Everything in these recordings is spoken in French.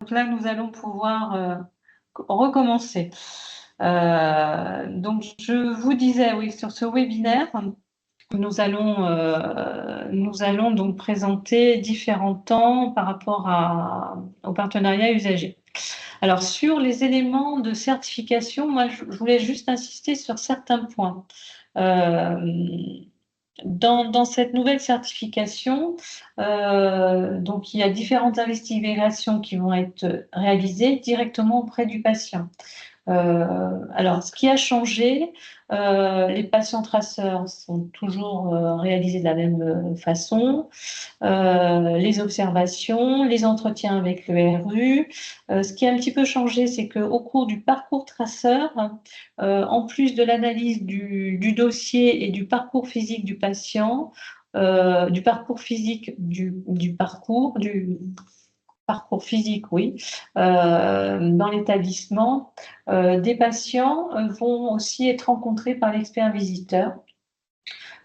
donc là, nous allons pouvoir recommencer. Donc, je vous disais, oui, sur ce webinaire, nous allons donc présenter différents temps par rapport au partenariat usager. Alors, sur les éléments de certification, moi, je voulais juste insister sur certains points. Dans cette nouvelle certification, donc il y a différentes investigations qui vont être réalisées directement auprès du patient. Alors, ce qui a changé, les patients traceurs sont toujours réalisés de la même façon. Les observations, les entretiens avec le RU. Ce qui a un petit peu changé, c'est qu'au cours du parcours traceur, en plus de l'analyse du dossier et du parcours physique du patient, du parcours physique du parcours physique, oui, dans l'établissement, des patients vont aussi être rencontrés par l'expert visiteur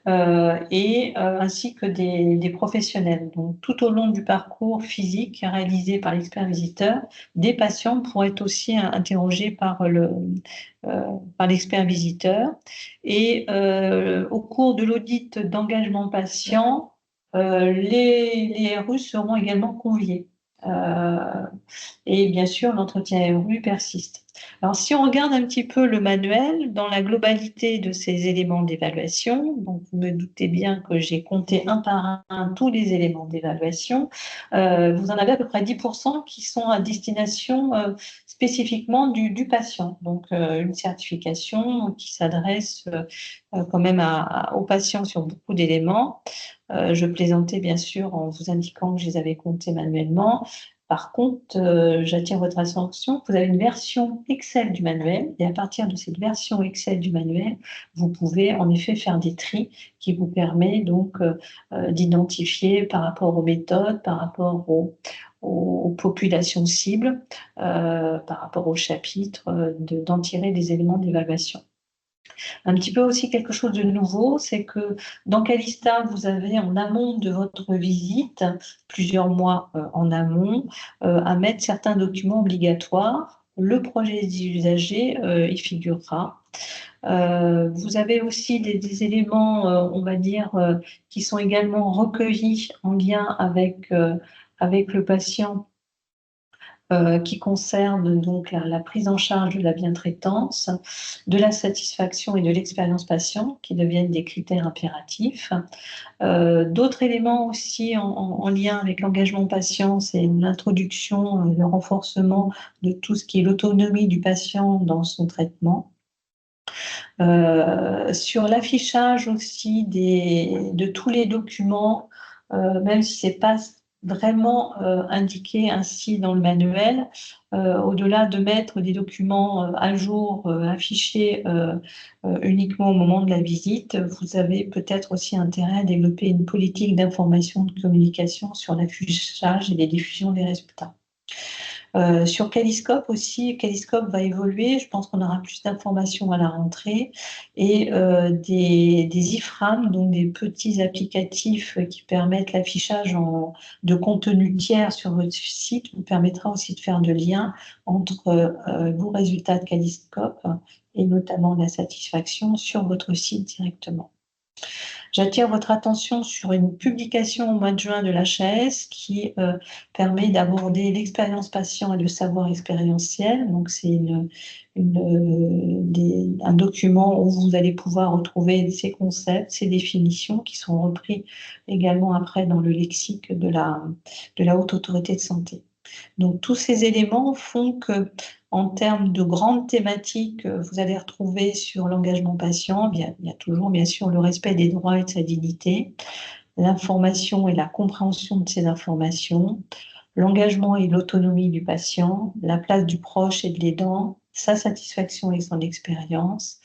ainsi que des professionnels. Donc, tout au long du parcours physique réalisé par l'expert visiteur, des patients pourraient être aussi interrogés par l'expert visiteur. Et au cours de l'audit d'engagement patient, les RU seront également conviés. Et bien sûr, l'entretien RU persiste. Alors, si on regarde un petit peu le manuel, dans la globalité de ces éléments d'évaluation, donc vous me doutez bien que j'ai compté un par un tous les éléments d'évaluation, vous en avez à peu près 10% qui sont à destination spécifiquement du patient. Donc, une certification qui s'adresse quand même aux patients sur beaucoup d'éléments. Je plaisantais bien sûr en vous indiquant que je les avais comptés manuellement. Par contre, j'attire votre attention, vous avez une version Excel du manuel et à partir de cette version Excel du manuel, vous pouvez en effet faire des tris qui vous permet donc d'identifier par rapport aux méthodes, par rapport aux populations cibles, par rapport aux chapitres, d'en tirer des éléments d'évaluation. Un petit peu aussi quelque chose de nouveau, c'est que dans Calista, vous avez en amont de votre visite, plusieurs mois en amont, à mettre certains documents obligatoires. Le projet des usagers y figurera. Vous avez aussi des éléments, on va dire, qui sont également recueillis en lien avec le patient, qui concerne donc la prise en charge de la bientraitance, de la satisfaction et de l'expérience patient, qui deviennent des critères impératifs. D'autres éléments aussi en lien avec l'engagement patient, c'est l'introduction, le renforcement de tout ce qui est l'autonomie du patient dans son traitement. Sur l'affichage aussi de tous les documents, même si ce n'est pas vraiment indiqué ainsi dans le manuel, au-delà de mettre des documents à jour, affichés uniquement au moment de la visite, vous avez peut-être aussi intérêt à développer une politique d'information, de communication sur l'affichage et les diffusions des résultats. Sur Caliscope aussi, Caliscope va évoluer, je pense qu'on aura plus d'informations à la rentrée, et des iframes, donc des petits applicatifs qui permettent l'affichage de contenu tiers sur votre site, vous permettra aussi de faire de liens entre vos résultats de Caliscope et notamment la satisfaction sur votre site directement. J'attire votre attention sur une publication au mois de juin de l'HAS qui permet d'aborder l'expérience patient et le savoir expérientiel. Donc, c'est un document où vous allez pouvoir retrouver ces concepts, ces définitions qui sont repris également après dans le lexique de la Haute Autorité de Santé. Donc, tous ces éléments font que, en termes de grandes thématiques, vous allez retrouver sur l'engagement patient, il y a toujours bien sûr le respect des droits et de sa dignité, l'information et la compréhension de ces informations, l'engagement et l'autonomie du patient, la place du proche et de l'aidant, sa satisfaction et son expérience,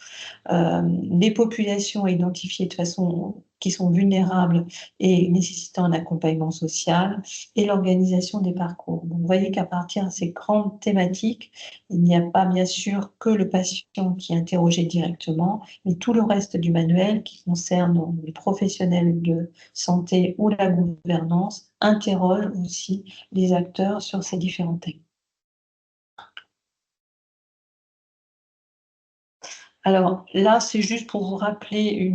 les populations identifiées de façon qui sont vulnérables et nécessitant un accompagnement social, et l'organisation des parcours. Donc, vous voyez qu'à partir de ces grandes thématiques, il n'y a pas bien sûr que le patient qui est interrogé directement, mais tout le reste du manuel qui concerne les professionnels de santé ou la gouvernance interroge aussi les acteurs sur ces différents thèmes. Alors là, c'est juste pour vous rappeler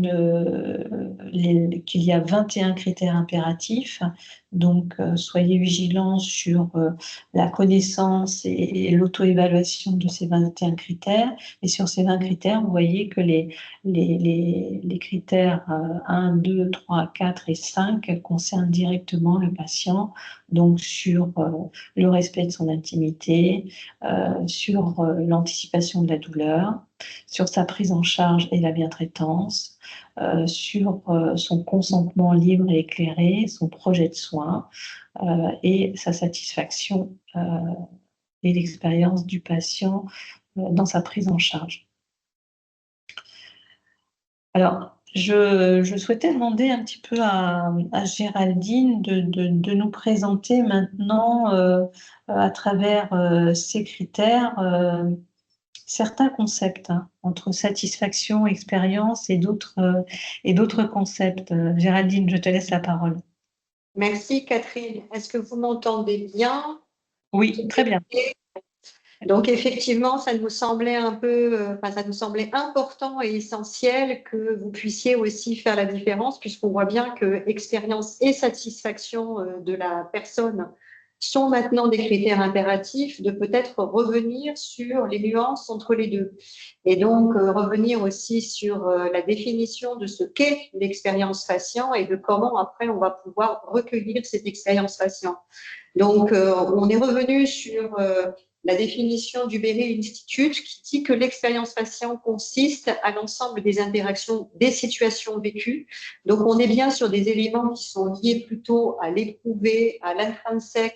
qu'il y a 21 critères impératifs. Donc, soyez vigilants sur la connaissance et l'auto-évaluation de ces 21 critères. Et sur ces 20 critères, vous voyez que les critères 1, 2, 3, 4 et 5 concernent directement le patient, donc sur le respect de son intimité, sur l'anticipation de la douleur, sur sa prise en charge et la bientraitance, sur son consentement libre et éclairé, son projet de soins et sa satisfaction et l'expérience du patient dans sa prise en charge. Alors, je souhaitais demander un petit peu à Géraldine de nous présenter maintenant, à travers ces critères, certains concepts, hein, entre satisfaction, expérience et d'autres concepts. Géraldine, je te laisse la parole. Merci Catherine. Est-ce que vous m'entendez bien? Oui, très bien. Donc effectivement, ça nous semblait ça nous semblait important et essentiel que vous puissiez aussi faire la différence, puisqu'on voit bien que expérience et satisfaction de la personne sont maintenant des critères impératifs, de peut-être revenir sur les nuances entre les deux. Et donc revenir aussi sur la définition de ce qu'est l'expérience patient et de comment après on va pouvoir recueillir cette expérience patient. Donc on est revenu sur la définition du Berry Institute qui dit que l'expérience patient consiste à l'ensemble des interactions, des situations vécues. Donc, on est bien sur des éléments qui sont liés plutôt à l'éprouvé, à l'intrinsèque,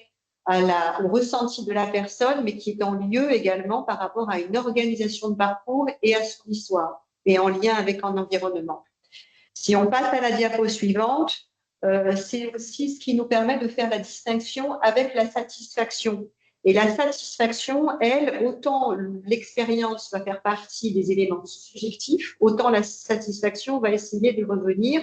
au ressenti de la personne, mais qui est en lieu également par rapport à une organisation de parcours et à son histoire, et en lien avec un environnement. Si on passe à la diapo suivante, c'est aussi ce qui nous permet de faire la distinction avec la satisfaction. Et la satisfaction, elle, autant l'expérience va faire partie des éléments subjectifs, autant la satisfaction va essayer de revenir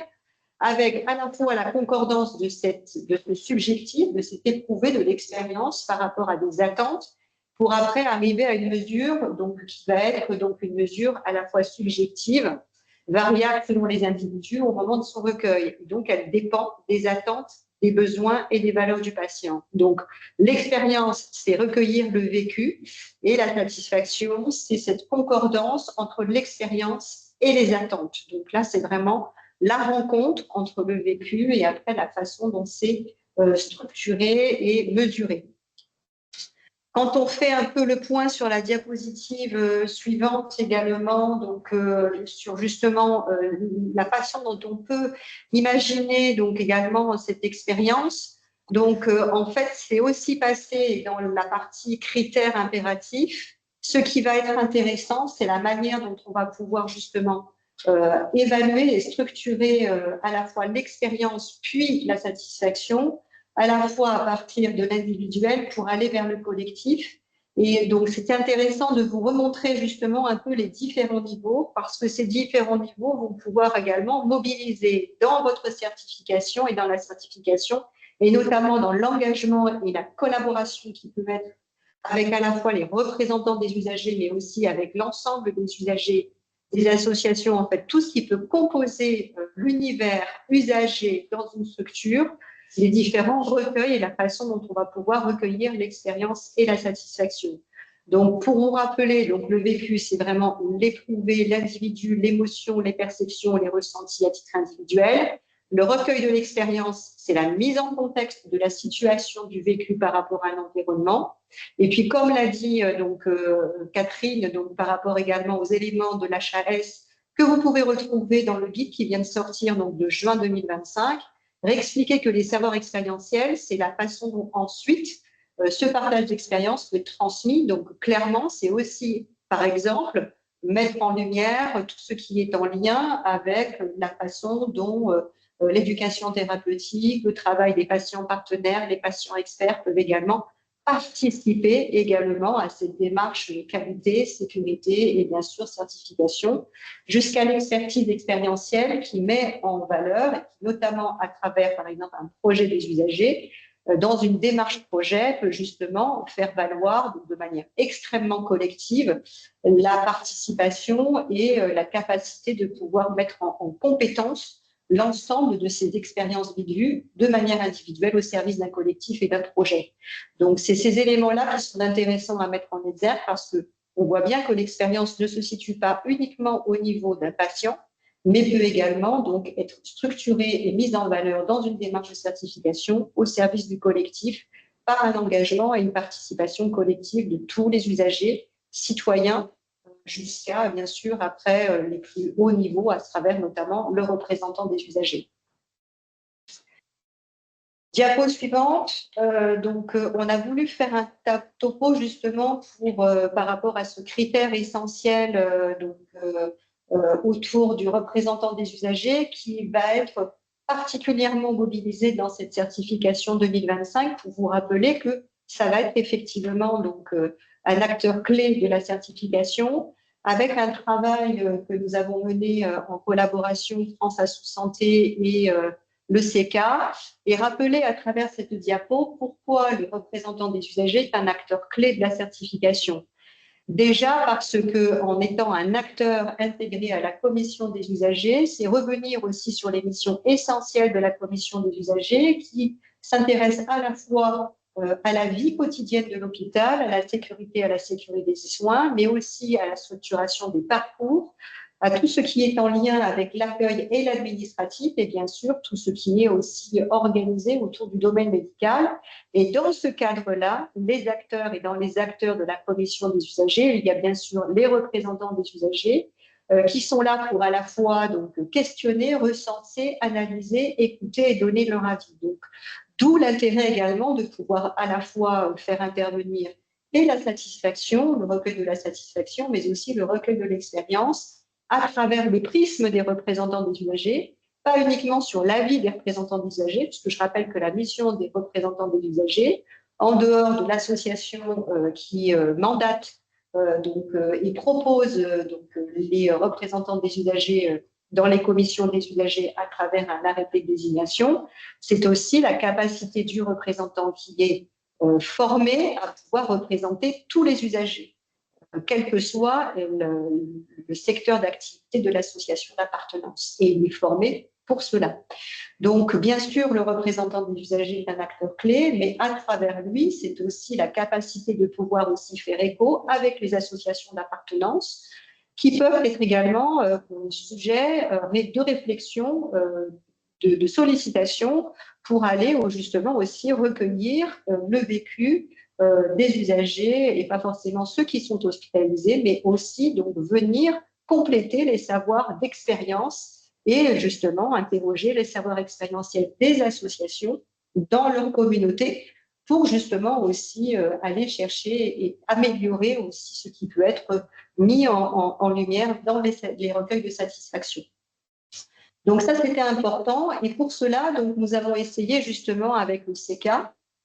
avec à la fois la concordance de ce subjectif, de cet éprouvé de l'expérience par rapport à des attentes, pour après arriver à une mesure donc, qui va être donc une mesure à la fois subjective, variable selon les individus au moment de son recueil. Donc, elle dépend des attentes, des besoins et des valeurs du patient. Donc, l'expérience, c'est recueillir le vécu et la satisfaction, c'est cette concordance entre l'expérience et les attentes. Donc là, c'est vraiment la rencontre entre le vécu et après la façon dont c'est structuré et mesuré. Quand on fait un peu le point sur la diapositive suivante également, donc sur justement la façon dont on peut imaginer donc également cette expérience. Donc en fait, c'est aussi passé dans la partie critères impératifs. Ce qui va être intéressant, c'est la manière dont on va pouvoir justement évaluer et structurer à la fois l'expérience puis la satisfaction, à la fois à partir de l'individuel pour aller vers le collectif. Et donc, c'était intéressant de vous remontrer justement un peu les différents niveaux parce que ces différents niveaux vont pouvoir également mobiliser dans votre certification et dans la certification et notamment dans l'engagement et la collaboration qui peut être avec à la fois les représentants des usagers mais aussi avec l'ensemble des usagers, des associations, en fait, tout ce qui peut composer l'univers usager dans une structure, les différents recueils et la façon dont on va pouvoir recueillir l'expérience et la satisfaction. Donc, pour vous rappeler, donc, le vécu, c'est vraiment l'éprouvé, l'individu, l'émotion, les perceptions, les ressentis à titre individuel. Le recueil de l'expérience, c'est la mise en contexte de la situation du vécu par rapport à un environnement. Et puis, comme l'a dit Catherine, donc, par rapport également aux éléments de l'HAS que vous pouvez retrouver dans le guide qui vient de sortir donc, de juin 2025, réexpliquer que les savoirs expérientiels, c'est la façon dont ensuite ce partage d'expérience peut être transmis. Donc, clairement, c'est aussi, par exemple, mettre en lumière tout ce qui est en lien avec la façon dont l'éducation thérapeutique, le travail des patients partenaires, les patients experts peuvent également participer également à cette démarche de qualité, sécurité et bien sûr certification, jusqu'à l'expertise expérientielle qui met en valeur, notamment à travers par exemple un projet des usagers, dans une démarche projet, peut justement faire valoir de manière extrêmement collective la participation et la capacité de pouvoir mettre en compétence l'ensemble de ces expériences vécues de manière individuelle au service d'un collectif et d'un projet. Donc, c'est ces éléments-là qui sont intéressants à mettre en exergue parce qu'on voit bien que l'expérience ne se situe pas uniquement au niveau d'un patient, mais peut également donc être structurée et mise en valeur dans une démarche de certification au service du collectif par un engagement et une participation collective de tous les usagers, citoyens, jusqu'à, bien sûr, après les plus hauts niveaux, à travers notamment le représentant des usagers. Diapo suivante. On a voulu faire un topo justement par rapport à ce critère essentiel autour du représentant des usagers qui va être particulièrement mobilisé dans cette certification 2025 pour vous rappeler que ça va être effectivement un acteur clé de la certification avec un travail que nous avons mené en collaboration France Assos Santé et le CK, et rappeler à travers cette diapo pourquoi le représentant des usagers est un acteur clé de la certification. Déjà parce que, en étant un acteur intégré à la commission des usagers, c'est revenir aussi sur les missions essentielles de la commission des usagers qui s'intéressent à la fois à la vie quotidienne de l'hôpital, à la sécurité des soins, mais aussi à la structuration des parcours, à tout ce qui est en lien avec l'accueil et l'administratif et bien sûr tout ce qui est aussi organisé autour du domaine médical. Et dans ce cadre-là, les acteurs et dans les acteurs de la commission des usagers, il y a bien sûr les représentants des usagers qui sont là pour à la fois questionner, recenser, analyser, écouter et donner leur avis. D'où l'intérêt également de pouvoir à la fois faire intervenir et la satisfaction, le recueil de la satisfaction, mais aussi le recueil de l'expérience à travers le prisme des représentants des usagers, pas uniquement sur l'avis des représentants des usagers, puisque je rappelle que la mission des représentants des usagers, en dehors de l'association qui mandate et propose les représentants des usagers dans les commissions des usagers à travers un arrêté de désignation, c'est aussi la capacité du représentant qui est formé à pouvoir représenter tous les usagers, quel que soit le secteur d'activité de l'association d'appartenance. Et il est formé pour cela. Donc, bien sûr, le représentant des usagers est un acteur clé, mais à travers lui, c'est aussi la capacité de pouvoir aussi faire écho avec les associations d'appartenance qui peuvent être également sujet de réflexion, de sollicitation pour aller justement aussi recueillir le vécu des usagers et pas forcément ceux qui sont hospitalisés, mais aussi venir compléter les savoirs d'expérience et justement interroger les savoirs expérientiels des associations dans leur communauté pour justement aussi aller chercher et améliorer aussi ce qui peut être mis en lumière dans les recueils de satisfaction. Donc ça, c'était important. Et pour cela, nous avons essayé justement avec le CK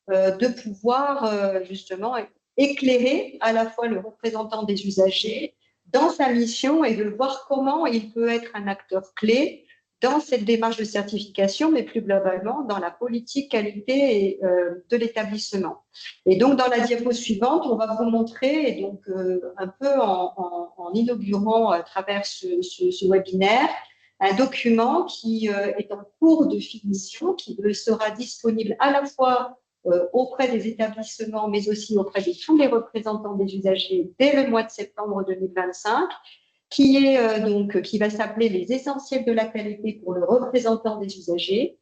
de pouvoir justement éclairer à la fois le représentant des usagers dans sa mission et de voir comment il peut être un acteur clé dans cette démarche de certification, mais plus globalement dans la politique qualité de l'établissement. Et donc, dans la diapo suivante, on va vous montrer, et donc un peu en inaugurant à travers ce webinaire, un document qui est en cours de finition, qui sera disponible à la fois auprès des établissements, mais aussi auprès de tous les représentants des usagers dès le mois de septembre 2025, qui va s'appeler les essentiels de la qualité pour le représentant des usagers,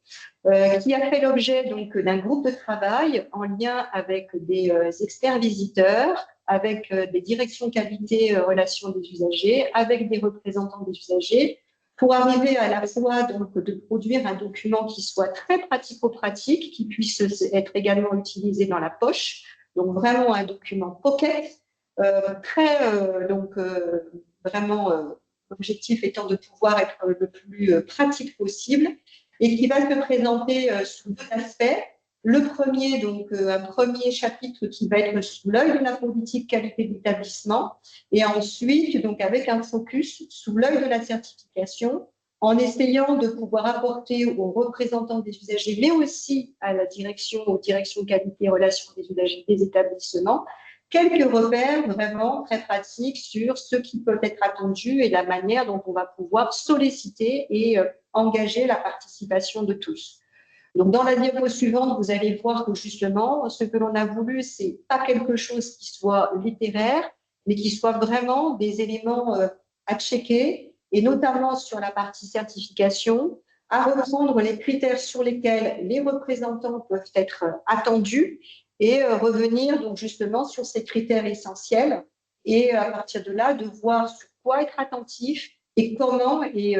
qui a fait l'objet d'un groupe de travail en lien avec des experts visiteurs, avec des directions qualité relations des usagers, avec des représentants des usagers, pour arriver à la fois de produire un document qui soit très pratico-pratique, qui puisse être également utilisé dans la poche, donc vraiment un document pocket, vraiment l'objectif étant de pouvoir être le plus pratique possible et qui va se présenter sous deux aspects. Le premier, un premier chapitre qui va être sous l'œil de la politique qualité d'établissement et ensuite, avec un focus sous l'œil de la certification en essayant de pouvoir apporter aux représentants des usagers, mais aussi à la direction, aux directions qualité et relations des usagers des établissements, quelques repères vraiment très pratiques sur ce qui peut être attendu et la manière dont on va pouvoir solliciter et engager la participation de tous. Donc, dans la diapo suivante, vous allez voir que justement, ce que l'on a voulu, c'est pas quelque chose qui soit littéraire, mais qui soit vraiment des éléments à checker, et notamment sur la partie certification, à reprendre les critères sur lesquels les représentants peuvent être attendus et revenir donc justement sur ces critères essentiels et à partir de là, de voir sur quoi être attentif et comment et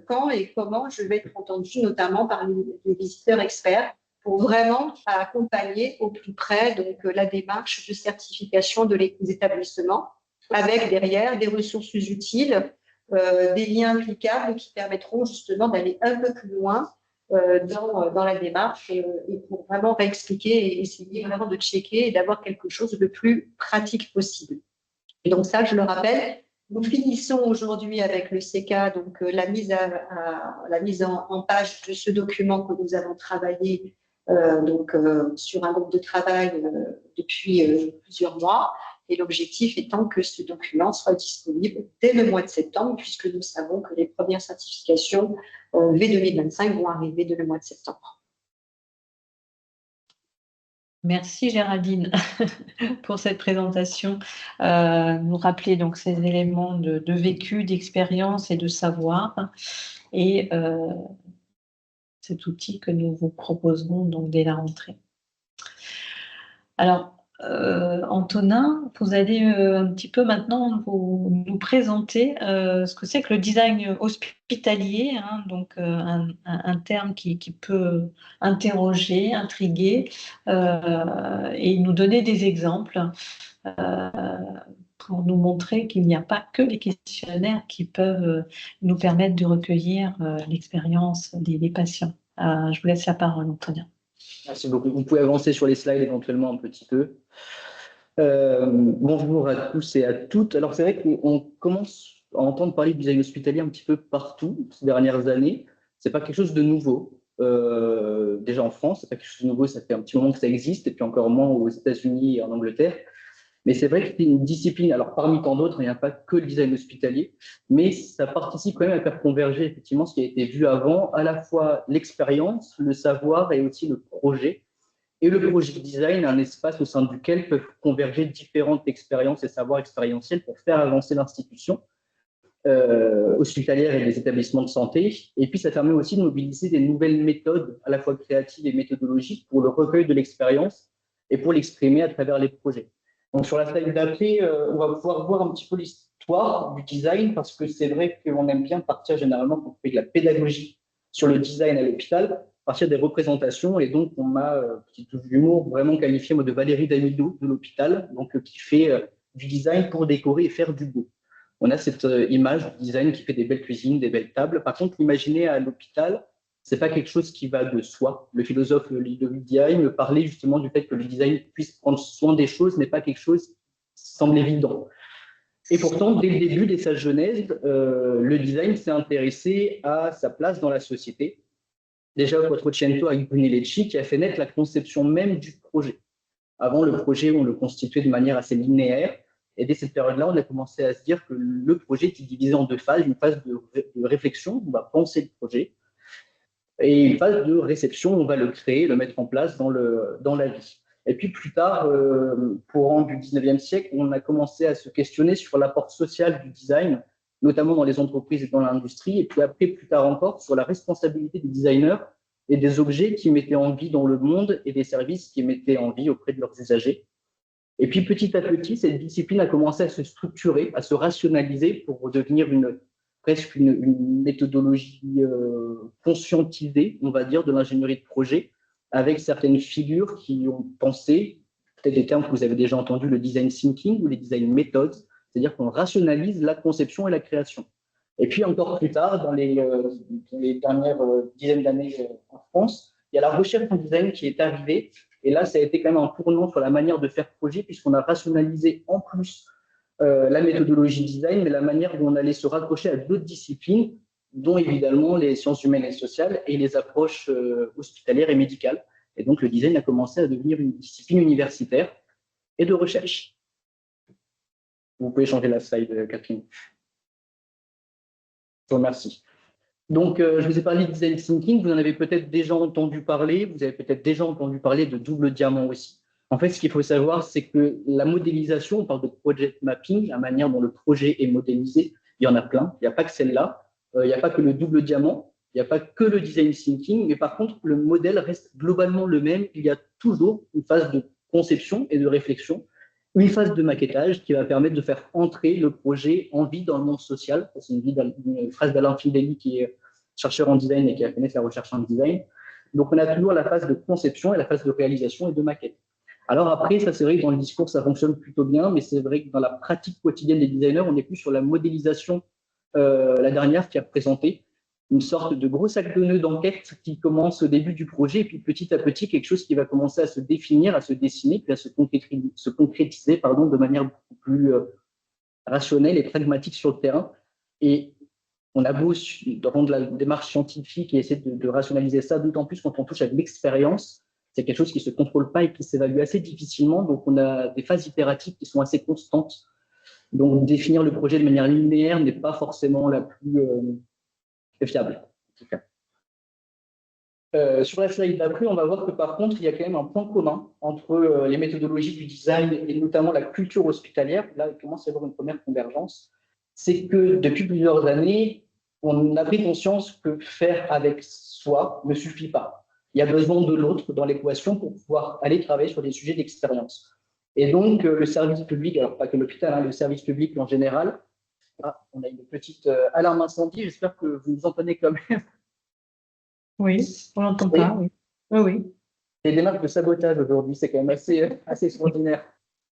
quand et comment je vais être entendu, notamment par les visiteurs experts, pour vraiment accompagner au plus près donc, la démarche de certification de les établissements, avec derrière des ressources utiles, des liens cliquables qui permettront justement d'aller un peu plus loin dans la démarche et pour vraiment réexpliquer et essayer vraiment de checker et d'avoir quelque chose de plus pratique possible. Et donc ça, je le rappelle, nous finissons aujourd'hui avec le CK, donc la mise en page de ce document que nous avons travaillé sur un groupe de travail depuis plusieurs mois. Et l'objectif étant que ce document soit disponible dès le mois de septembre, puisque nous savons que les premières certifications V2025 vont arriver dès le mois de septembre. Merci Géraldine pour cette présentation. Nous rappeler donc ces éléments de vécu, d'expérience et de savoir. Et cet outil que nous vous proposerons donc dès la rentrée. Alors, Antonin, vous allez un petit peu maintenant nous présenter ce que c'est que le design hospitalier, hein, donc un terme qui peut interroger, intriguer, et nous donner des exemples pour nous montrer qu'il n'y a pas que les questionnaires qui peuvent nous permettre de recueillir l'expérience des patients. Je vous laisse la parole, Antonin. Merci beaucoup. Vous pouvez avancer sur les slides éventuellement un petit peu. Bonjour à tous et à toutes. Alors, c'est vrai qu'on commence à entendre parler du design hospitalier un petit peu partout ces dernières années. Ce n'est pas quelque chose de nouveau. Déjà en France, ce n'est pas quelque chose de nouveau, ça fait un petit moment que ça existe, et puis encore moins aux États-Unis et en Angleterre. Mais c'est vrai que c'est une discipline, alors parmi tant d'autres, il n'y a pas que le design hospitalier, mais ça participe quand même à faire converger effectivement ce qui a été vu avant, à la fois l'expérience, le savoir et aussi le projet. Et le projet design, un espace au sein duquel peuvent converger différentes expériences et savoirs expérientiels pour faire avancer l'institution hospitalière et les établissements de santé. Et puis ça permet aussi de mobiliser des nouvelles méthodes, à la fois créatives et méthodologiques, pour le recueil de l'expérience et pour l'exprimer à travers les projets. Donc, sur la slide d'après, on va pouvoir voir un petit peu l'histoire du design, parce que c'est vrai qu'on aime bien partir généralement quand on fait de la pédagogie sur le design à l'hôpital, partir des représentations. Et donc, on m'a, petit touche d'humour, vraiment qualifié moi, de Valérie Damido de l'hôpital, donc qui fait du design pour décorer et faire du beau. On a cette image du design qui fait des belles cuisines, des belles tables. Par contre, l'imaginer à l'hôpital, c'est pas quelque chose qui va de soi. Le philosophe Ludovic Diaye me parlait justement du fait que le design puisse prendre soin des choses, n'est pas quelque chose qui semble évident. Et pourtant, dès le début, dès sa genèse, le design s'est intéressé à sa place dans la société. Déjà, Quattrocento avec Brunelleschi, qui a fait naître la conception même du projet. Avant, le projet, on le constituait de manière assez linéaire. Et dès cette période-là, on a commencé à se dire que le projet était divisé en deux phases. Une phase de réflexion, on va penser le projet, et une phase de réception, on va le créer, le mettre en place dans la vie. Et puis plus tard, courant du 19e siècle, on a commencé à se questionner sur l'apport social du design, notamment dans les entreprises et dans l'industrie, et puis après, plus tard encore, sur la responsabilité des designers et des objets qui mettaient en vie dans le monde et des services qui mettaient en vie auprès de leurs usagers. Et puis petit à petit, cette discipline a commencé à se structurer, à se rationaliser pour devenir presque une méthodologie conscientisée, on va dire, de l'ingénierie de projet, avec certaines figures qui ont pensé, peut-être des termes que vous avez déjà entendus, le design thinking ou les design methods, c'est-à-dire qu'on rationalise la conception et la création. Et puis encore plus tard, dans les dernières dizaines d'années en France, il y a la recherche en design qui est arrivée, et là, ça a été quand même un tournant sur la manière de faire projet, puisqu'on a rationalisé en plus la méthodologie design, mais la manière dont on allait se raccrocher à d'autres disciplines, dont évidemment les sciences humaines et sociales et les approches hospitalières et médicales. Et donc, le design a commencé à devenir une discipline universitaire et de recherche. Vous pouvez changer la slide, Catherine. Je vous remercie. Donc, je vous ai parlé de design thinking, vous en avez peut-être déjà entendu parler, vous avez peut-être déjà entendu parler de double diamant aussi. En fait, ce qu'il faut savoir, c'est que la modélisation, on parle de project mapping, la manière dont le projet est modélisé, il y en a plein, il n'y a pas que celle-là, il n'y a pas que le double diamant, il n'y a pas que le design thinking, mais par contre, le modèle reste globalement le même, il y a toujours une phase de conception et de réflexion, une phase de maquettage qui va permettre de faire entrer le projet en vie dans le monde social. C'est une phrase d'Alain Fideli qui est chercheur en design et qui a fait la recherche en design. Donc, on a toujours la phase de conception et la phase de réalisation et de maquette. Alors après, ça c'est vrai que dans le discours, ça fonctionne plutôt bien, mais c'est vrai que dans la pratique quotidienne des designers, on est plus sur la modélisation, la dernière qui a présenté une sorte de gros sac de nœuds d'enquête qui commence au début du projet, et puis petit à petit, quelque chose qui va commencer à se définir, à se dessiner, puis à se concrétiser de manière beaucoup plus rationnelle et pragmatique sur le terrain. Et on a beau rendre la démarche scientifique et essayer de rationaliser ça, d'autant plus quand on touche à de l'expérience, c'est quelque chose qui ne se contrôle pas et qui s'évalue assez difficilement. Donc, on a des phases itératives qui sont assez constantes. Donc, définir le projet de manière linéaire n'est pas forcément la plus fiable. En tout cas. Sur la slide d'après, on va voir que par contre, il y a quand même un point commun entre les méthodologies du design et notamment la culture hospitalière. Là, il commence à y avoir une première convergence. C'est que depuis plusieurs années, on a pris conscience que faire avec soi ne suffit pas. Il y a besoin de l'autre dans l'équation pour pouvoir aller travailler sur des sujets d'expérience. Et donc, le service public, alors pas que l'hôpital, hein, le service public en général, on a une petite alarme incendie, j'espère que vous nous entendez quand même. Oui, on n'entend pas, oui. Oui. Les démarches de sabotage aujourd'hui, c'est quand même assez extraordinaire.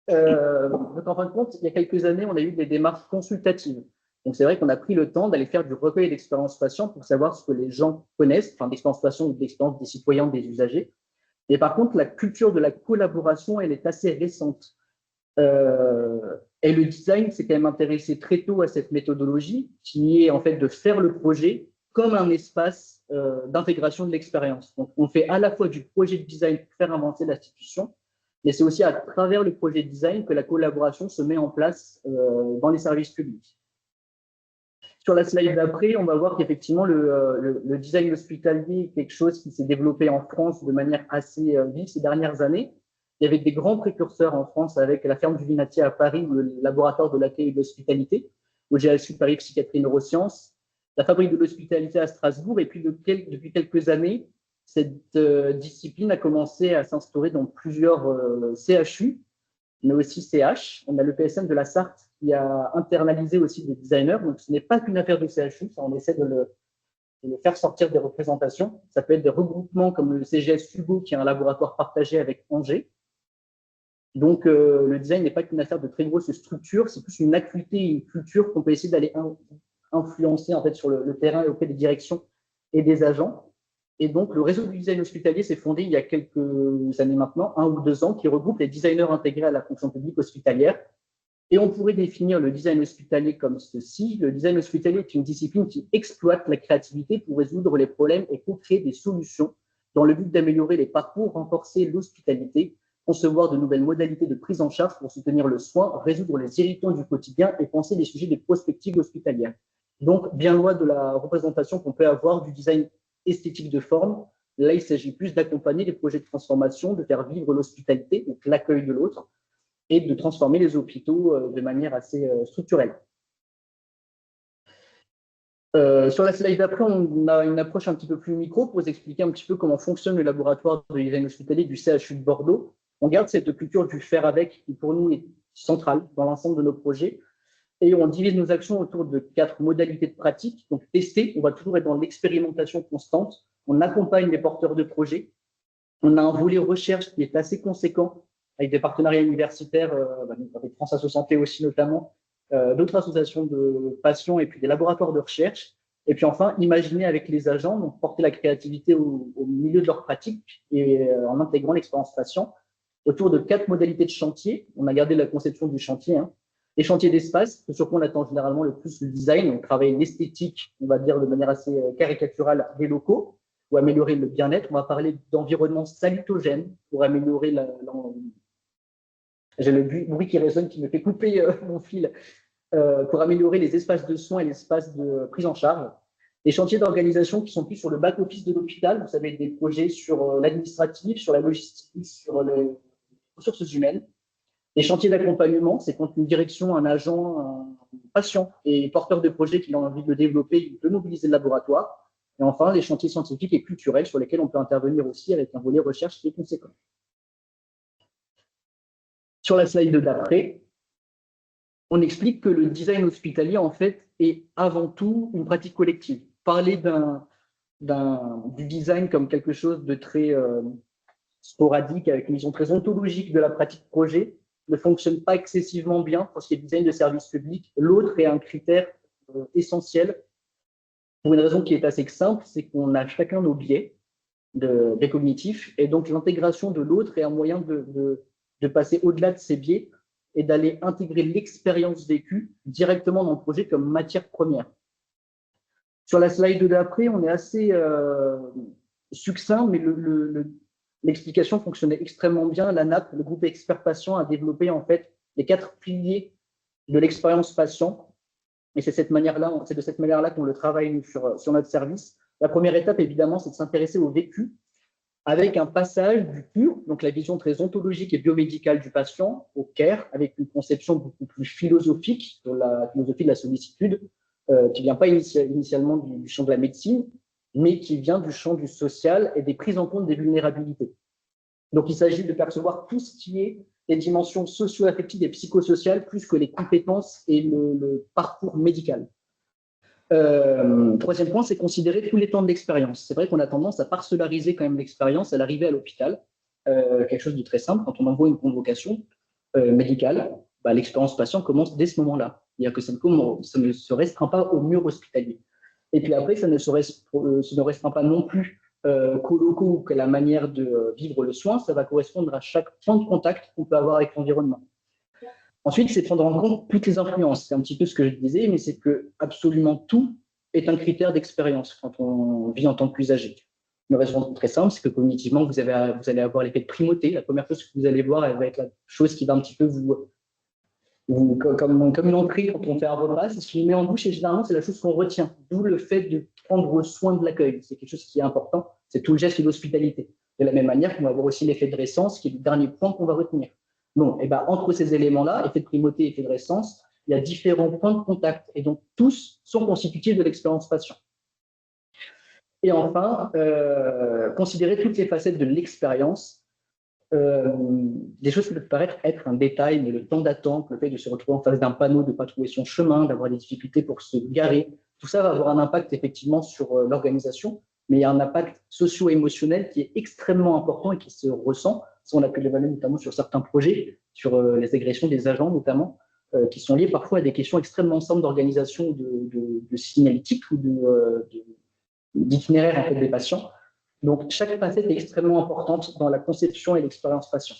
Donc, en fin de compte, il y a quelques années, on a eu des démarches consultatives. Donc, c'est vrai qu'on a pris le temps d'aller faire du recueil d'expériences patients pour savoir ce que les gens connaissent, enfin, d'expériences patients ou d'expériences des citoyens, des usagers. Et par contre, la culture de la collaboration, elle est assez récente. Et le design s'est quand même intéressé très tôt à cette méthodologie qui est en fait de faire le projet comme un espace d'intégration de l'expérience. Donc, on fait à la fois du projet de design pour faire avancer l'institution, mais c'est aussi à travers le projet de design que la collaboration se met en place dans les services publics. Sur la slide d'après, on va voir qu'effectivement, le design hospitalier est quelque chose qui s'est développé en France de manière assez vive ces dernières années. Il y avait des grands précurseurs en France avec la ferme du Vinatier à Paris ou le laboratoire de l'accueil et de l'hospitalité, au GHU Paris Psychiatrie Neurosciences, la fabrique de l'hospitalité à Strasbourg. Et puis, depuis quelques années, cette discipline a commencé à s'instaurer dans plusieurs CHU, mais aussi CH. On a le PSM de la Sarthe qui a internalisé aussi des designers. Donc, ce n'est pas qu'une affaire de CHU, ça, on essaie de le faire sortir des représentations. Ça peut être des regroupements comme le CGS Hugo, qui est un laboratoire partagé avec Angers. Donc, le design n'est pas qu'une affaire de très grosse structure, c'est plus une acuité, une culture qu'on peut essayer d'aller influencer en fait, sur le terrain et auprès des directions et des agents. Et donc, le réseau du design hospitalier s'est fondé il y a quelques années maintenant, 1 ou 2 ans, qui regroupe les designers intégrés à la fonction publique hospitalière. Et on pourrait définir le design hospitalier comme ceci. Le design hospitalier est une discipline qui exploite la créativité pour résoudre les problèmes et co-créer des solutions dans le but d'améliorer les parcours, renforcer l'hospitalité, concevoir de nouvelles modalités de prise en charge pour soutenir le soin, résoudre les irritants du quotidien et penser les sujets des prospectives hospitalières. Donc, bien loin de la représentation qu'on peut avoir du design esthétique de forme, là, il s'agit plus d'accompagner les projets de transformation, de faire vivre l'hospitalité, donc l'accueil de l'autre, et de transformer les hôpitaux de manière assez structurelle. Sur la slide d'après, on a une approche un petit peu plus micro pour vous expliquer un petit peu comment fonctionne le laboratoire de design hospitalier du CHU de Bordeaux. On garde cette culture du faire avec qui, pour nous, est centrale dans l'ensemble de nos projets. Et on divise nos actions autour de 4 modalités de pratique. Donc, tester, on va toujours être dans l'expérimentation constante. On accompagne les porteurs de projets. On a un volet recherche qui est assez conséquent avec des partenariats universitaires, avec France Asso Santé aussi notamment, d'autres associations de patients et puis des laboratoires de recherche. Et puis enfin, imaginer avec les agents, donc porter la créativité au milieu de leur pratique et en intégrant l'expérience patient autour de 4 modalités de chantier. On a gardé la conception du chantier. Les chantiers d'espace, ce sur quoi on attend généralement le plus le design, on travaille l'esthétique, on va dire de manière assez caricaturale, des locaux, ou améliorer le bien-être. On va parler d'environnement salutogène pour améliorer j'ai le bruit qui résonne qui me fait couper mon fil, pour améliorer les espaces de soins et l'espace de prise en charge. Les chantiers d'organisation qui sont plus sur le back-office de l'hôpital, vous savez, des projets sur l'administratif, sur la logistique, sur les ressources humaines. Les chantiers d'accompagnement, c'est quand une direction, un agent, un patient et porteur de projet qui a envie de le développer, il peut mobiliser le laboratoire. Et enfin, les chantiers scientifiques et culturels sur lesquels on peut intervenir aussi avec un volet recherche qui est conséquent. Sur la slide d'après, on explique que le design hospitalier, en fait, est avant tout une pratique collective. Parler du design comme quelque chose de très sporadique, avec une vision très ontologique de la pratique projet, ne fonctionne pas excessivement bien pour ce qui est design de service public. L'autre est un critère essentiel pour une raison qui est assez simple, c'est qu'on a chacun nos biais cognitifs, et donc l'intégration de l'autre est un moyen de passer au-delà de ces biais et d'aller intégrer l'expérience vécue directement dans le projet comme matière première. Sur la slide d'après, on est assez succinct, mais l'explication fonctionnait extrêmement bien. La NAP, le groupe expert patient, a développé en fait les 4 piliers de l'expérience patient. Et c'est de cette manière-là qu'on le travaille sur notre service. La première étape, évidemment, c'est de s'intéresser au vécu avec un passage du pur, donc la vision très ontologique et biomédicale du patient, au care, avec une conception beaucoup plus philosophique de la philosophie de la sollicitude, qui ne vient pas initialement du champ de la médecine, mais qui vient du champ du social et des prises en compte des vulnérabilités. Donc, il s'agit de percevoir tout ce qui est les dimensions socio-affectives et psychosociales, plus que les compétences et le parcours médical. Troisième point, c'est considérer tous les temps de l'expérience. C'est vrai qu'on a tendance à parcellariser quand même l'expérience à l'arrivée à l'hôpital. Quelque chose de très simple, quand on envoie une convocation médicale, l'expérience patient commence dès ce moment-là. C'est-à-dire que ça ne se restreint pas au mur hospitalier. Et puis après, ça ne se restreint pas non plus qu'aux locaux ou qu'à la manière de vivre le soin, ça va correspondre à chaque point de contact qu'on peut avoir avec l'environnement. Ensuite, c'est prendre en compte toutes les influences. C'est un petit peu ce que je disais, mais c'est que absolument tout est un critère d'expérience quand on vit en tant qu'usager. Une raison très simple, c'est que cognitivement, vous allez avoir l'effet de primauté. La première chose que vous allez voir, elle va être la chose qui va un petit peu comme une entrée quand on fait un repas, c'est ce qu'on met en bouche et généralement, c'est la chose qu'on retient. D'où le fait de prendre soin de l'accueil. C'est quelque chose qui est important. C'est tout le geste de l'hospitalité. De la même manière qu'on va avoir aussi l'effet de récence, qui est le dernier point qu'on va retenir. Bon, et entre ces éléments-là, effet de primauté et effet de récence, il y a différents points de contact et donc tous sont constitutifs de l'expérience patient. Et enfin, considérer toutes les facettes de l'expérience, des choses qui peuvent paraître être un détail, mais le temps d'attente, le fait de se retrouver en face d'un panneau, de ne pas trouver son chemin, d'avoir des difficultés pour se garer, tout ça va avoir un impact effectivement sur l'organisation, mais il y a un impact socio-émotionnel qui est extrêmement important et qui se ressent. Ça, on a pu l'évaluer notamment sur certains projets, sur les agressions des agents notamment, qui sont liées parfois à des questions extrêmement simples d'organisation de signalétique ou d'itinéraire en fait, des patients. Donc, chaque facette est extrêmement importante dans la conception et l'expérience patient.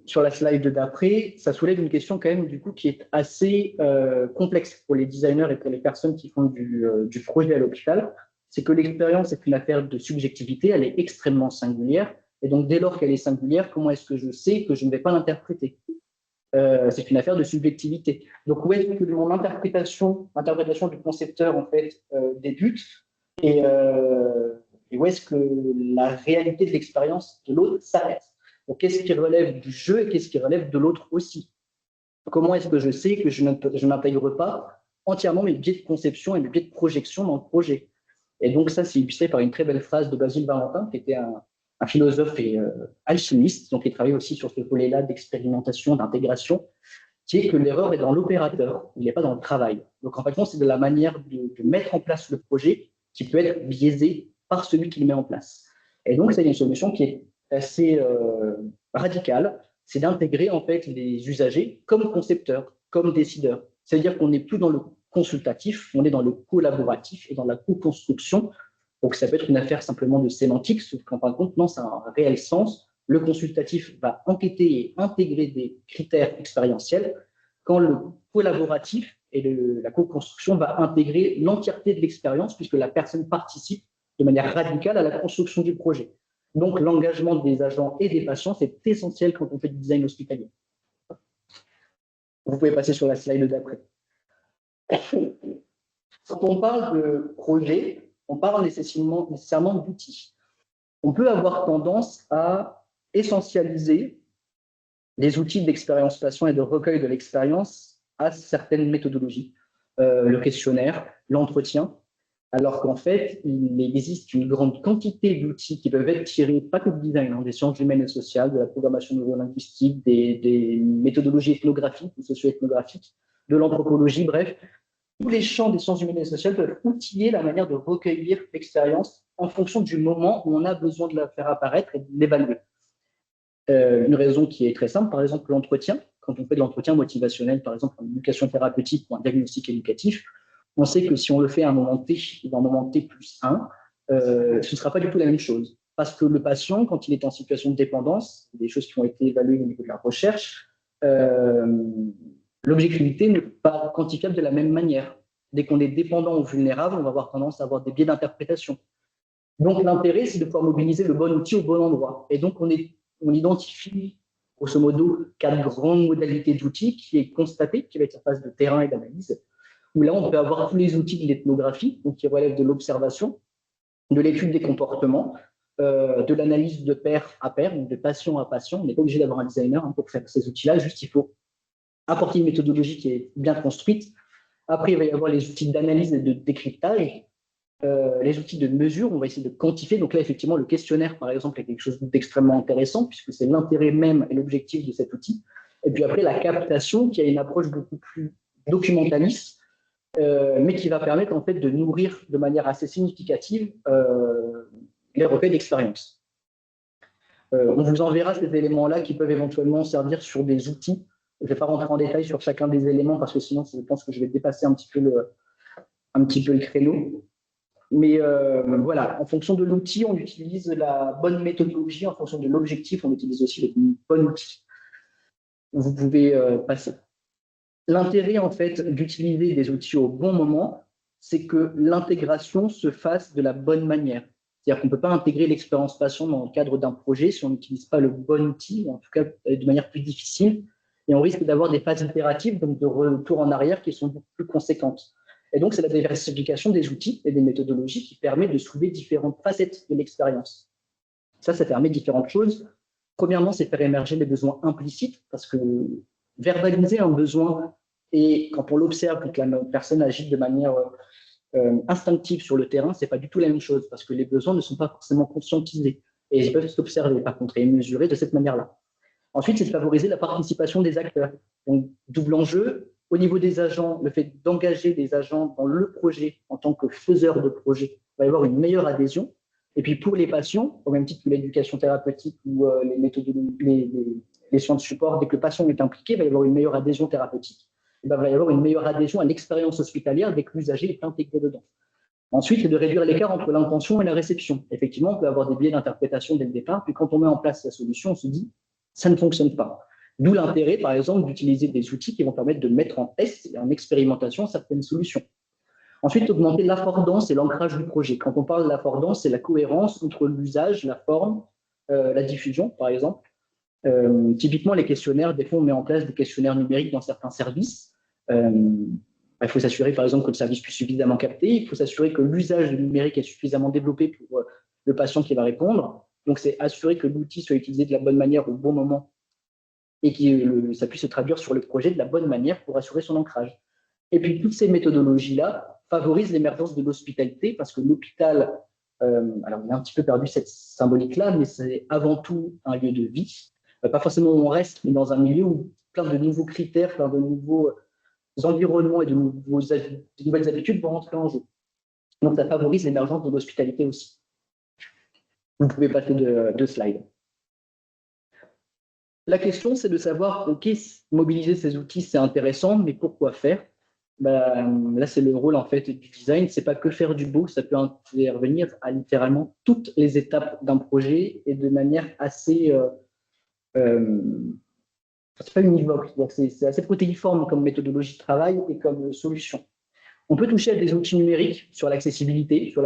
Sur la slide d'après, ça soulève une question quand même du coup qui est assez complexe pour les designers et pour les personnes qui font du projet à l'hôpital. C'est que l'expérience est une affaire de subjectivité, elle est extrêmement singulière. Et donc, dès lors qu'elle est singulière, comment est-ce que je sais que je ne vais pas l'interpréter? C'est une affaire de subjectivité. Donc, où est-ce que mon interprétation du concepteur en fait débute et où est-ce que la réalité de l'expérience de l'autre s'arrête? Donc, qu'est-ce qui relève du jeu et qu'est-ce qui relève de l'autre aussi? Comment est-ce que je sais que je n'intègre pas entièrement mes biais de conception et mes biais de projection dans le projet? Et donc, ça, c'est illustré par une très belle phrase de Basile Valentin, qui était un philosophe et alchimiste, donc qui travaille aussi sur ce volet-là d'expérimentation, d'intégration, qui est que l'erreur est dans l'opérateur, il n'est pas dans le travail. Donc, en fait, c'est de la manière de mettre en place le projet qui peut être biaisée par celui qui le met en place. Et donc, c'est une solution qui est assez radicale, c'est d'intégrer en fait les usagers comme concepteurs, comme décideurs. C'est-à-dire qu'on n'est plus dans le consultatif, on est dans le collaboratif et dans la co-construction. Donc, ça peut être une affaire simplement de sémantique, sauf qu'en fin de compte, non, ça a un réel sens le consultatif va enquêter et intégrer des critères expérientiels, quand le collaboratif et la co-construction va intégrer l'entièreté de l'expérience, puisque la personne participe de manière radicale à la construction du projet. Donc, l'engagement des agents et des patients, c'est essentiel quand on fait du design hospitalier. Vous pouvez passer sur la slide d'après. Quand on parle de projet, on parle nécessairement d'outils. On peut avoir tendance à essentialiser les outils d'expérience patient et de recueil de l'expérience à certaines méthodologies, le questionnaire, l'entretien, alors qu'en fait, il existe une grande quantité d'outils qui peuvent être tirés, pas que du design, des sciences humaines et sociales, de la programmation neurolinguistique, des méthodologies ethnographiques ou socio-ethnographiques, de l'anthropologie, bref. Tous les champs des sciences humaines et sociales peuvent outiller la manière de recueillir l'expérience en fonction du moment où on a besoin de la faire apparaître et de l'évaluer. Une raison qui est très simple, par exemple l'entretien. Quand on fait de l'entretien motivationnel, par exemple en éducation thérapeutique ou un diagnostic éducatif, on sait que si on le fait à un moment T ou dans un moment T plus 1, ce ne sera pas du tout la même chose. Parce que le patient, quand il est en situation de dépendance, des choses qui ont été évaluées au niveau de la recherche, l'objectivité n'est pas quantifiable de la même manière. Dès qu'on est dépendant ou vulnérable, on va avoir tendance à avoir des biais d'interprétation. Donc l'intérêt, c'est de pouvoir mobiliser le bon outil au bon endroit. Et donc on identifie, grosso modo, 4 grandes modalités d'outils qui est constatée, qui va être la phase de terrain et d'analyse, où là, on peut avoir tous les outils de l'ethnographie, donc qui relèvent de l'observation, de l'étude des comportements, de l'analyse de pair à pair, donc de patient à patient. On n'est pas obligé d'avoir un designer pour faire ces outils-là, juste il faut apporter une méthodologie qui est bien construite. Après, il va y avoir les outils d'analyse et de décryptage, les outils de mesure, on va essayer de quantifier. Donc là, effectivement, le questionnaire, par exemple, est quelque chose d'extrêmement intéressant, puisque c'est l'intérêt même et l'objectif de cet outil. Et puis après, la captation, qui a une approche beaucoup plus documentaliste, mais qui va permettre en fait de nourrir de manière assez significative les recueils d'expérience. On vous enverra ces éléments-là qui peuvent éventuellement servir sur des outils. Je ne vais pas rentrer en détail sur chacun des éléments parce que sinon, je pense que je vais dépasser un petit peu le créneau. Mais voilà, en fonction de l'outil, on utilise la bonne méthodologie. En fonction de l'objectif, on utilise aussi le bon outil. Vous pouvez passer. L'intérêt, en fait, d'utiliser des outils au bon moment, c'est que l'intégration se fasse de la bonne manière. C'est-à-dire qu'on ne peut pas intégrer l'expérience patient dans le cadre d'un projet si on n'utilise pas le bon outil, ou en tout cas de manière plus difficile, et on risque d'avoir des phases itératives, donc de retour en arrière, qui sont beaucoup plus conséquentes. Et donc, c'est la diversification des outils et des méthodologies qui permet de soulever différentes facettes de l'expérience. Ça permet différentes choses. Premièrement, c'est faire émerger les besoins implicites, parce que verbaliser un besoin, et quand on l'observe, quand la personne agit de manière instinctive sur le terrain, ce n'est pas du tout la même chose, parce que les besoins ne sont pas forcément conscientisés, et ils peuvent s'observer, par contre, et mesurer de cette manière-là. Ensuite, c'est de favoriser la participation des acteurs. Donc, double enjeu. Au niveau des agents, le fait d'engager des agents dans le projet en tant que faiseurs de projet va y avoir une meilleure adhésion. Et puis, pour les patients, au même titre que l'éducation thérapeutique ou les méthodes, les soins de support, dès que le patient est impliqué, il va y avoir une meilleure adhésion thérapeutique. Il va y avoir une meilleure adhésion à l'expérience hospitalière dès que l'usager est intégré dedans. Ensuite, c'est de réduire l'écart entre l'intention et la réception. Effectivement, on peut avoir des biais d'interprétation dès le départ, puis quand on met en place la solution, on se dit ça ne fonctionne pas. D'où l'intérêt, par exemple, d'utiliser des outils qui vont permettre de mettre en test et en expérimentation certaines solutions. Ensuite, augmenter l'affordance et l'ancrage du projet. Quand on parle d'affordance, c'est la cohérence entre l'usage, la forme, la diffusion, par exemple. Typiquement, les questionnaires, des fois, on met en place des questionnaires numériques dans certains services. Il faut s'assurer, par exemple, que le service puisse suffisamment capter. Il faut s'assurer que l'usage du numérique est suffisamment développé pour le patient qui va répondre. Donc, c'est assurer que l'outil soit utilisé de la bonne manière au bon moment et que ça puisse se traduire sur le projet de la bonne manière pour assurer son ancrage. Et puis, toutes ces méthodologies-là favorisent l'émergence de l'hospitalité parce que l'hôpital, alors on a un petit peu perdu cette symbolique-là, mais c'est avant tout un lieu de vie. Pas forcément où on reste, mais dans un milieu où plein de nouveaux critères, plein de nouveaux environnements et de nouvelles habitudes vont rentrer en jeu. Donc, ça favorise l'émergence de l'hospitalité aussi. Vous pouvez passer de slide. La question, c'est de savoir, OK, mobiliser ces outils, c'est intéressant, mais pourquoi faire? Là, c'est le rôle en fait du design. C'est pas que faire du beau, ça peut intervenir à littéralement toutes les étapes d'un projet et de manière assez, c'est pas univoque, c'est assez protéiforme comme méthodologie de travail et comme solution. On peut toucher à des outils numériques sur l'accessibilité, sur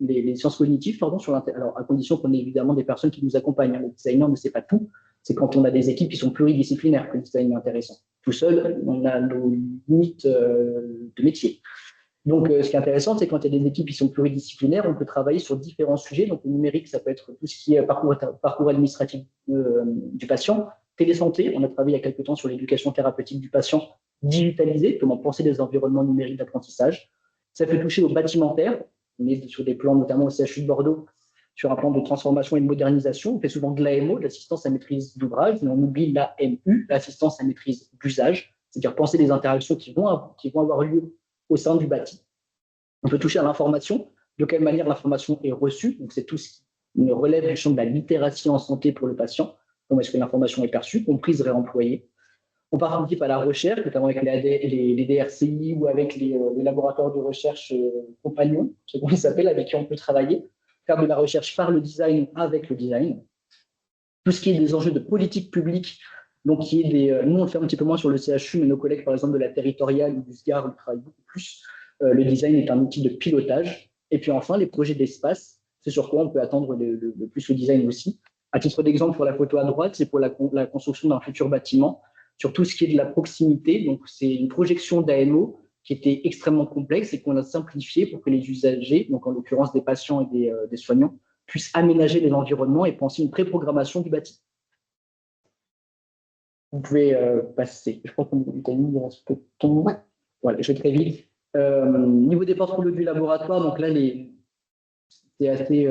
les sciences cognitives, pardon, alors à condition qu'on ait évidemment des personnes qui nous accompagnent. Le designer ne sait pas tout. C'est quand on a des équipes qui sont pluridisciplinaires que le design est intéressant. Tout seul, on a nos limites de métier. Donc, ce qui est intéressant, c'est quand il y a des équipes qui sont pluridisciplinaires, on peut travailler sur différents sujets. Donc, le numérique, ça peut être tout ce qui est parcours administratif du patient, télésanté. On a travaillé il y a quelques temps sur l'éducation thérapeutique du patient digitalisée, comment penser des environnements numériques d'apprentissage. Ça peut toucher au bâtimentaire. On est sur des plans, notamment au CHU de Bordeaux, sur un plan de transformation et de modernisation. On fait souvent de l'AMO, de l'assistance à maîtrise d'ouvrage, mais on oublie l'AMU, l'assistance à maîtrise d'usage, c'est-à-dire penser les interactions qui vont avoir lieu au sein du bâti. On peut toucher à l'information, de quelle manière l'information est reçue, donc c'est tout ce qui relève du champ de la littératie en santé pour le patient, comment est-ce que l'information est perçue, comprise, réemployée. On participe à la recherche, notamment avec les DRCI ou avec les laboratoires de recherche compagnons, c'est comme ils s'appellent, avec qui on peut travailler, faire de la recherche par le design avec le design. Tout ce qui est des enjeux de politique publique, donc nous on le fait un petit peu moins sur le CHU, mais nos collègues par exemple de la territoriale ou du SGAR, ils travaillent beaucoup plus. Le design est un outil de pilotage. Et puis enfin, les projets d'espace, c'est sur quoi on peut attendre le plus le design aussi. À titre d'exemple, pour la photo à droite, c'est pour la construction d'un futur bâtiment, sur tout ce qui est de la proximité. Donc, c'est une projection d'AMO qui était extrêmement complexe et qu'on a simplifié pour que les usagers, donc en l'occurrence des patients et des soignants, puissent aménager les environnements et penser une pré-programmation du bâti. Vous pouvez passer. Je crois qu'on a mis un peu de temps. Ouais. Voilà, je vais très vite. Niveau des portfolios du laboratoire, donc là, c'est assez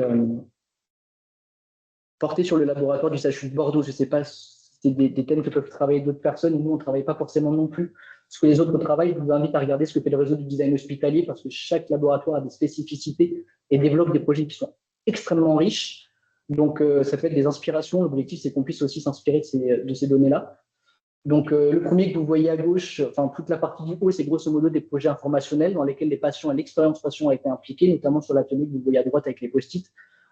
porté sur le laboratoire du CHU de Bordeaux. Je ne sais pas si c'est des thèmes que peuvent travailler d'autres personnes. Nous, on ne travaille pas forcément non plus. Ce que les autres travaillent, je vous invite à regarder ce que fait le réseau du design hospitalier parce que chaque laboratoire a des spécificités et développe des projets qui sont extrêmement riches. Donc, ça peut être des inspirations. L'objectif, c'est qu'on puisse aussi s'inspirer de ces données-là. Donc, le premier que vous voyez à gauche, enfin, toute la partie du haut, c'est grosso modo des projets informationnels dans lesquels les patients et l'expérience patient ont été impliqués, notamment sur l'atelier que vous voyez à droite avec les post-it,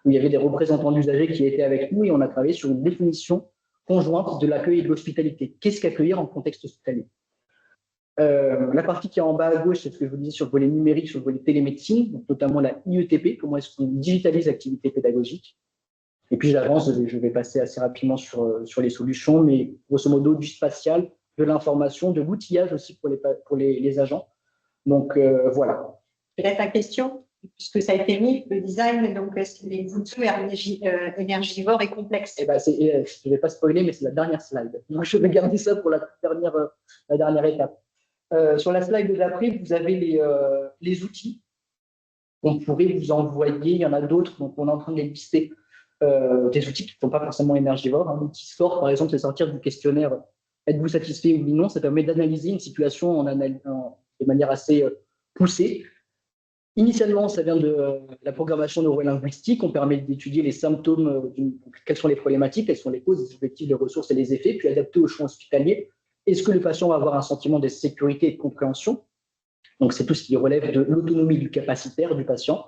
où il y avait des représentants d'usagers qui étaient avec nous et on a travaillé sur une définition conjointe de l'accueil et de l'hospitalité. Qu'est-ce qu'accueillir en contexte hospitalier? La partie qui est en bas à gauche, c'est ce que je vous disais sur le volet numérique, sur le volet télémédecine, donc notamment la IETP, comment est-ce qu'on digitalise l'activité pédagogique. Et puis j'avance, je vais passer assez rapidement sur les solutions, mais grosso modo du spatial, de l'information, de l'outillage aussi pour les agents. Donc voilà. Peut-être la question, puisque ça a été mis, le design, donc les outils énergivores et complexes. Je ne vais pas spoiler, mais c'est la dernière slide. Donc je vais garder ça pour la dernière étape. Sur la slide d'après, vous avez les outils qu'on pourrait vous envoyer. Il y en a d'autres, donc on est en train de les lister. Des outils qui ne sont pas forcément énergivores. Un outil SCORE, par exemple, c'est sortir du questionnaire êtes-vous satisfait ou non. Ça permet d'analyser une situation de manière assez poussée. Initialement, ça vient de la programmation neurolinguistique. On permet d'étudier les symptômes, quelles sont les problématiques, quelles sont les causes, les objectifs, les ressources et les effets, puis adapter au champ hospitalier. Est-ce que le patient va avoir un sentiment de sécurité et de compréhension? Donc, c'est tout ce qui relève de l'autonomie du capacitaire du patient.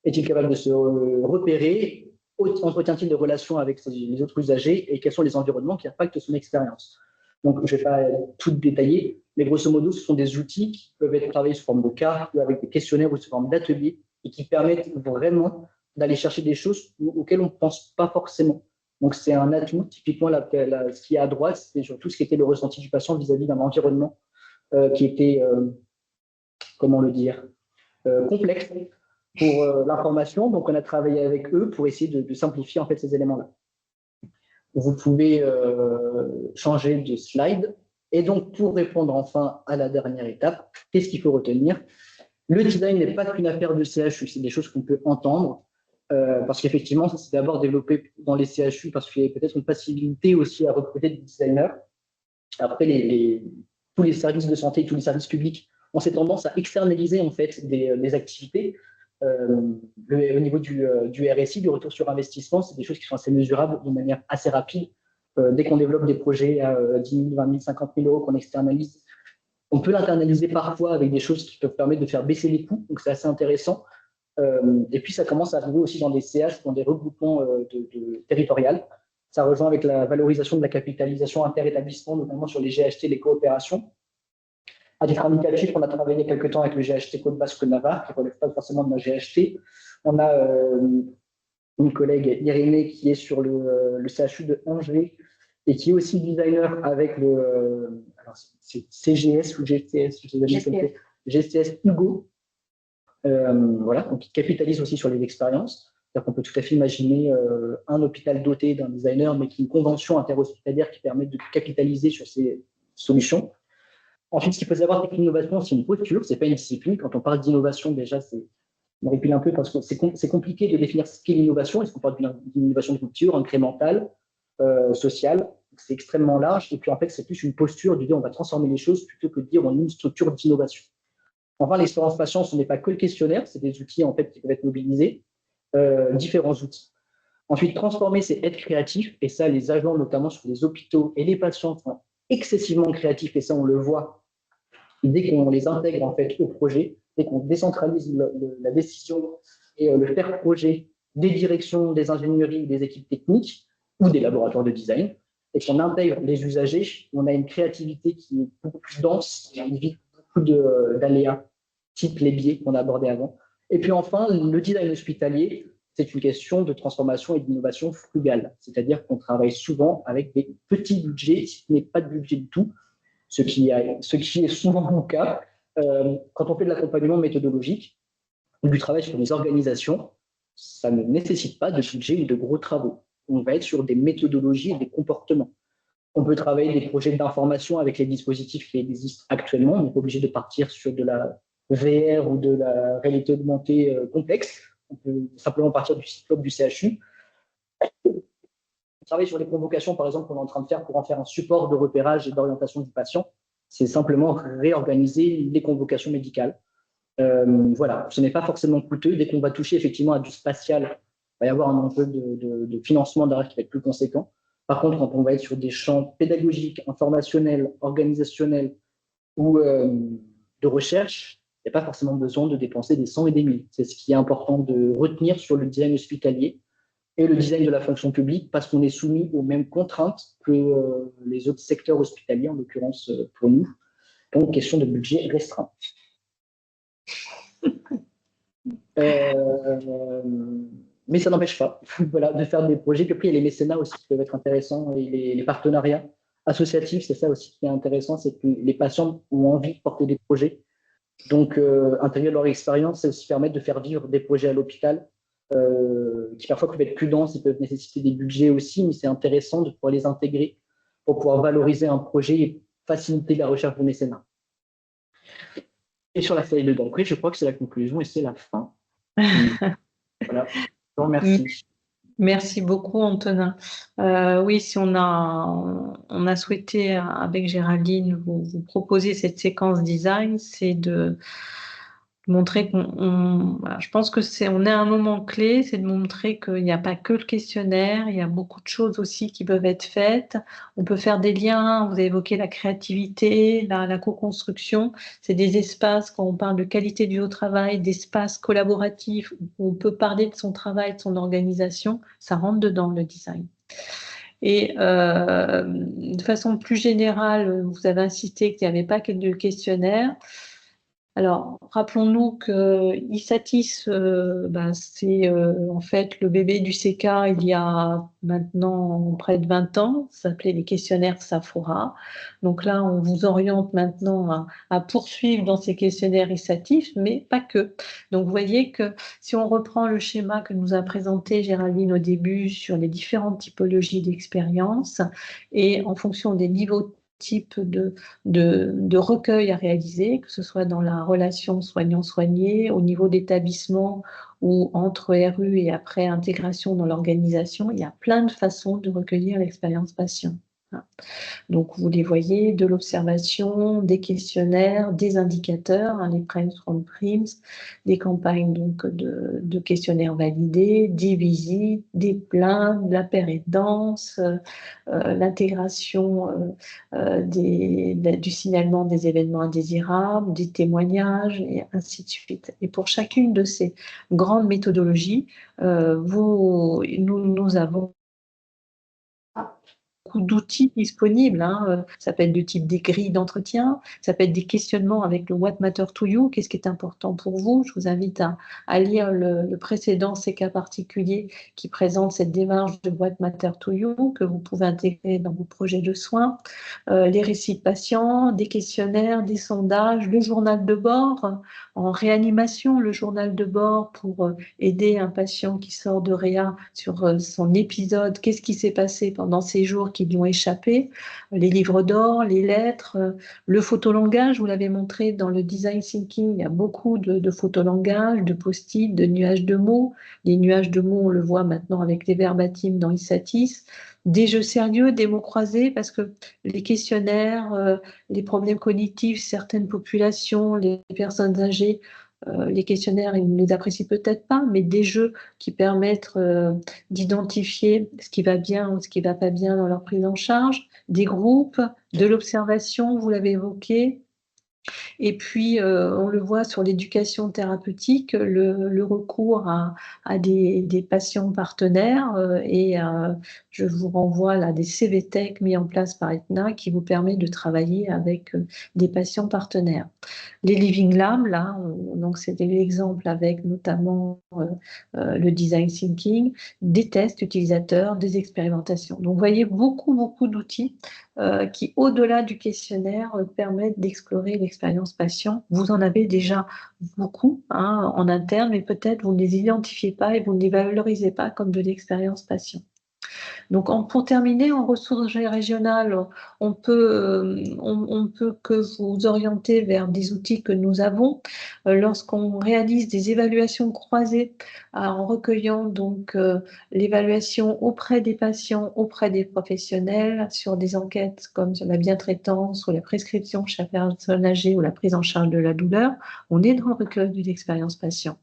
Est-il capable de se repérer? Entretient-il des relations avec les autres usagers et quels sont les environnements qui impactent son expérience? Donc, je ne vais pas tout détailler, mais grosso modo, ce sont des outils qui peuvent être travaillés sous forme de cartes ou avec des questionnaires ou sous forme d'ateliers et qui permettent vraiment d'aller chercher des choses auxquelles on ne pense pas forcément. Donc, c'est un atout. Typiquement, ce qui est à droite, c'est surtout ce qui était le ressenti du patient vis-à-vis d'un environnement qui était, comment le dire, complexe pour l'information. Donc, on a travaillé avec eux pour essayer de simplifier en fait ces éléments-là. Vous pouvez changer de slide. Et donc, pour répondre enfin à la dernière étape, qu'est-ce qu'il faut retenir? Le design n'est pas qu'une affaire de CHU, c'est des choses qu'on peut entendre, parce qu'effectivement, ça s'est d'abord développé dans les CHU, parce qu'il y a peut-être une facilité aussi à recruter des designers. Après, tous les services de santé, tous les services publics ont cette tendance à externaliser en fait des activités. Au niveau du RSI, du retour sur investissement, c'est des choses qui sont assez mesurables de manière assez rapide. Dès qu'on développe des projets à 10 000, 20 000, 50 000 euros qu'on externalise, On peut l'internaliser parfois avec des choses qui peuvent permettre de faire baisser les coûts, donc c'est assez intéressant. Et puis, ça commence à arriver aussi dans des CH, dans des regroupements territoriaux. Ça rejoint avec la valorisation de la capitalisation interétablissement, notamment sur les GHT, les coopérations. À titre indicatif, on a travaillé quelque temps avec le GHT Côte Basque Navarre, qui ne relève pas forcément de notre GHT. On a une collègue, Irénée, qui est sur le CHU de Angers et qui est aussi designer avec alors c'est CGS ou GTS, je sais pas GTS. GTS Hugo. Voilà, donc il capitalise aussi sur les expériences. C'est-à-dire qu'on peut tout à fait imaginer un hôpital doté d'un designer, mais qui a une convention interhospitalière qui permet de capitaliser sur ces solutions. Ensuite, ce qu'il faut savoir, c'est que l'innovation, c'est une posture, c'est pas une discipline. Quand on parle d'innovation, déjà, on recule un peu parce que c'est compliqué de définir ce qu'est l'innovation. Est-ce qu'on parle d'une innovation de rupture, incrémentale, sociale? C'est extrêmement large. Et puis, en fait, c'est plus une posture de dire on va transformer les choses plutôt que de dire on a une structure d'innovation. Enfin, l'expérience patient, ce n'est pas que le questionnaire, c'est des outils en fait qui peuvent être mobilisés, différents outils. Ensuite, transformer, c'est être créatif, et ça, les agents, notamment sur les hôpitaux et les patients, sont excessivement créatifs, et ça, on le voit dès qu'on les intègre en fait au projet, dès qu'on décentralise la décision et le faire projet des directions, des ingénieries, des équipes techniques ou des laboratoires de design, et qu'on intègre les usagers, on a une créativité qui est beaucoup plus dense, qui évite beaucoup d'aléas, type les biais qu'on a abordés avant. Et puis enfin, le design hospitalier, c'est une question de transformation et d'innovation frugale, c'est-à-dire qu'on travaille souvent avec des petits budgets, si ce n'est pas de budget du tout, ce qui est souvent mon cas. Quand on fait de l'accompagnement méthodologique ou du travail sur les organisations, ça ne nécessite pas de budget ou de gros travaux. On va être sur des méthodologies et des comportements. On peut travailler des projets d'information avec les dispositifs qui existent actuellement. On n'est pas obligé de partir sur de la VR ou de la réalité augmentée complexe. On peut simplement partir du cyclope du CHU. On travaille sur les convocations, par exemple, qu'on est en train de faire pour en faire un support de repérage et d'orientation du patient. C'est simplement réorganiser les convocations médicales. Voilà, ce n'est pas forcément coûteux. Dès qu'on va toucher effectivement à du spatial, il va y avoir un enjeu de financement derrière qui va être plus conséquent. Par contre, quand on va être sur des champs pédagogiques, informationnels, organisationnels ou de recherche, il n'y a pas forcément besoin de dépenser des 100 et des 1000. C'est ce qui est important de retenir sur le design hospitalier et le design de la fonction publique, parce qu'on est soumis aux mêmes contraintes que les autres secteurs hospitaliers, en l'occurrence pour nous. Donc, question de budget restreint. Mais ça n'empêche pas voilà, de faire des projets. Puis après, il y a les mécénats aussi qui peuvent être intéressants et les partenariats associatifs, c'est ça aussi qui est intéressant, c'est que les patients ont envie de porter des projets. Donc, intégrer leur expérience, c'est aussi permettre de faire vivre des projets à l'hôpital qui parfois peuvent être plus denses et peuvent nécessiter des budgets aussi, mais c'est intéressant de pouvoir les intégrer pour pouvoir valoriser un projet et faciliter la recherche de mécénat. Et sur la feuille de Dancré, je crois que c'est la conclusion et c'est la fin. Voilà, je vous remercie. Merci beaucoup, Antonin. Oui, si on a souhaité, avec Géraldine, vous proposer cette séquence design, c'est de montrer voilà, je pense que on est à un moment clé, c'est de montrer qu'il n'y a pas que le questionnaire, il y a beaucoup de choses aussi qui peuvent être faites. On peut faire des liens, vous avez évoqué la créativité, la co-construction, c'est des espaces, quand on parle de qualité du travail, d'espaces collaboratifs où on peut parler de son travail, de son organisation, ça rentre dedans le design. Et de façon plus générale, vous avez insisté qu'il n'y avait pas que de questionnaire. Alors, rappelons-nous que ISATIS, c'est en fait le bébé du CK il y a maintenant près de 20 ans, ça s'appelait les questionnaires Saphora. Donc là, on vous oriente maintenant à poursuivre dans ces questionnaires ISATIS, mais pas que. Donc, vous voyez que si on reprend le schéma que nous a présenté Géraldine au début sur les différentes typologies d'expérience et en fonction des niveaux type de recueil à réaliser, que ce soit dans la relation soignant-soigné, au niveau d'établissement ou entre RU et après intégration dans l'organisation. Il y a plein de façons de recueillir l'expérience patient. Donc, vous les voyez, de l'observation, des questionnaires, des indicateurs, hein, les primes from primes, des campagnes donc, de questionnaires validés, des visites, des plaintes, la pérédance, l'intégration du signalement des événements indésirables, des témoignages, et ainsi de suite. Et pour chacune de ces grandes méthodologies, nous avons beaucoup d'outils disponibles. Hein. Ça peut être de type des grilles d'entretien, ça peut être des questionnements avec le What Matter to You, qu'est-ce qui est important pour vous. Je vous invite à lire le précédent ces cas particuliers qui présente cette démarche de What Matter to You que vous pouvez intégrer dans vos projets de soins. Les récits de patients, des questionnaires, des sondages, le journal de bord en réanimation, le journal de bord pour aider un patient qui sort de réa sur son épisode, qu'est-ce qui s'est passé pendant ces jours qui lui ont échappé, les livres d'or, les lettres, le photolangage, vous l'avez montré dans le design thinking, il y a beaucoup de photolangage, de post-it, de nuages de mots. Les nuages de mots, on le voit maintenant avec les verbatims dans Isatis, des jeux sérieux, des mots croisés, parce que les questionnaires, les problèmes cognitifs, certaines populations, les personnes âgées, les questionnaires, ils ne les apprécient peut-être pas, mais des jeux qui permettent d'identifier ce qui va bien ou ce qui ne va pas bien dans leur prise en charge, des groupes, de l'observation, vous l'avez évoqué. Et puis, on le voit sur l'éducation thérapeutique, le recours à des patients partenaires et je vous renvoie là des CVTech mis en place par Aetna qui vous permet de travailler avec des patients partenaires. Les Living Labs, là, donc c'était l'exemple avec notamment le design thinking, des tests utilisateurs, des expérimentations. Donc, vous voyez beaucoup d'outils qui, au-delà du questionnaire, permettent d'explorer l'expérience patient. Vous en avez déjà beaucoup hein, en interne, mais peut-être vous ne les identifiez pas et vous ne les valorisez pas comme de l'expérience patient. Donc, pour terminer, en ressources régionales, on peut que vous orienter vers des outils que nous avons. Lorsqu'on réalise des évaluations croisées en recueillant donc l'évaluation auprès des patients, auprès des professionnels, sur des enquêtes comme sur la bientraitance ou la prescription chez la personne âgée ou la prise en charge de la douleur, on est dans le recueil de l'expérience patient.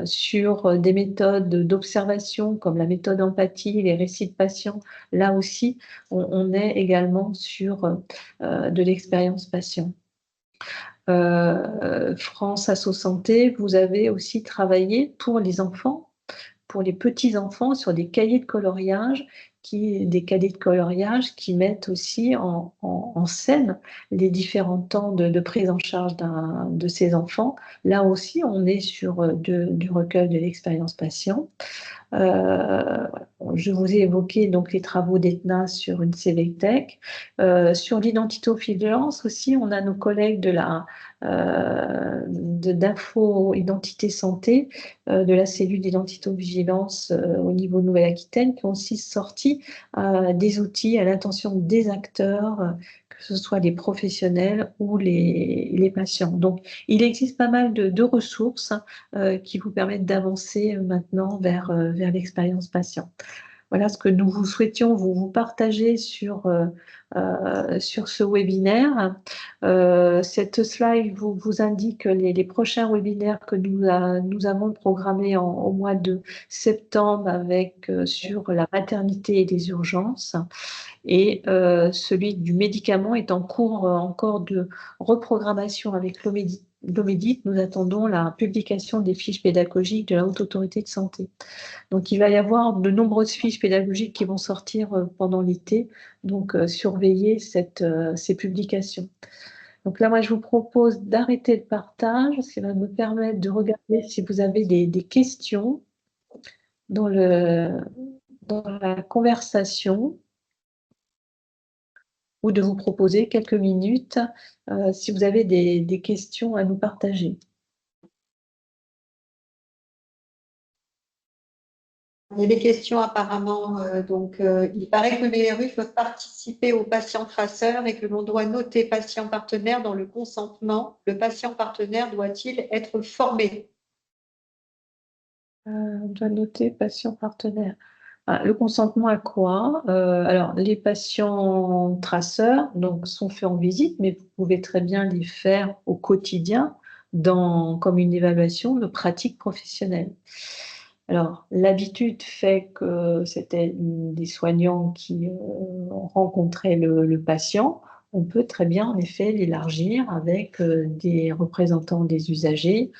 Sur des méthodes d'observation comme la méthode empathie, les récits de patients, là aussi, on est également sur de l'expérience patient. France Asso Santé, vous avez aussi travaillé pour les enfants, pour les petits-enfants, sur des cahiers de coloriage qui mettent aussi en scène les différents temps de prise en charge de ces enfants. Là aussi, on est sur du recueil de l'expérience patient. Je vous ai évoqué donc les travaux d'Aetna sur une CVTech. Sur l'identité-vigilance aussi, on a nos collègues d'Info Identité Santé, de la cellule d'identité-vigilance au niveau Nouvelle-Aquitaine, qui ont aussi sorti des outils à l'intention des acteurs, que ce soit les professionnels ou les patients. Donc, il existe pas mal de ressources qui vous permettent d'avancer maintenant vers l'expérience patient. Voilà ce que nous vous souhaitions vous partager sur ce webinaire. Cette slide vous indique les prochains webinaires que nous avons programmés au mois de septembre avec sur la maternité et les urgences. Et celui du médicament est en cours encore de reprogrammation avec l'OMEDIT. Nous attendons la publication des fiches pédagogiques de la Haute Autorité de Santé. Donc, il va y avoir de nombreuses fiches pédagogiques qui vont sortir pendant l'été. Donc, surveillez ces publications. Donc là, moi, je vous propose d'arrêter le partage, ce qui va me permettre de regarder si vous avez des questions dans la conversation ou de vous proposer quelques minutes si vous avez des questions à nous partager. Il y a des questions apparemment. Il paraît que les RU peuvent participer aux patients traceurs et que l'on doit noter patient partenaire dans le consentement. Le patient partenaire doit-il être formé? On doit noter patient partenaire. Le consentement à quoi? Alors, les patients traceurs donc, sont faits en visite, mais vous pouvez très bien les faire au quotidien comme une évaluation de pratique professionnelle. Alors, l'habitude fait que c'était des soignants qui rencontraient le patient. On peut très bien, en effet, l'élargir avec des représentants des usagers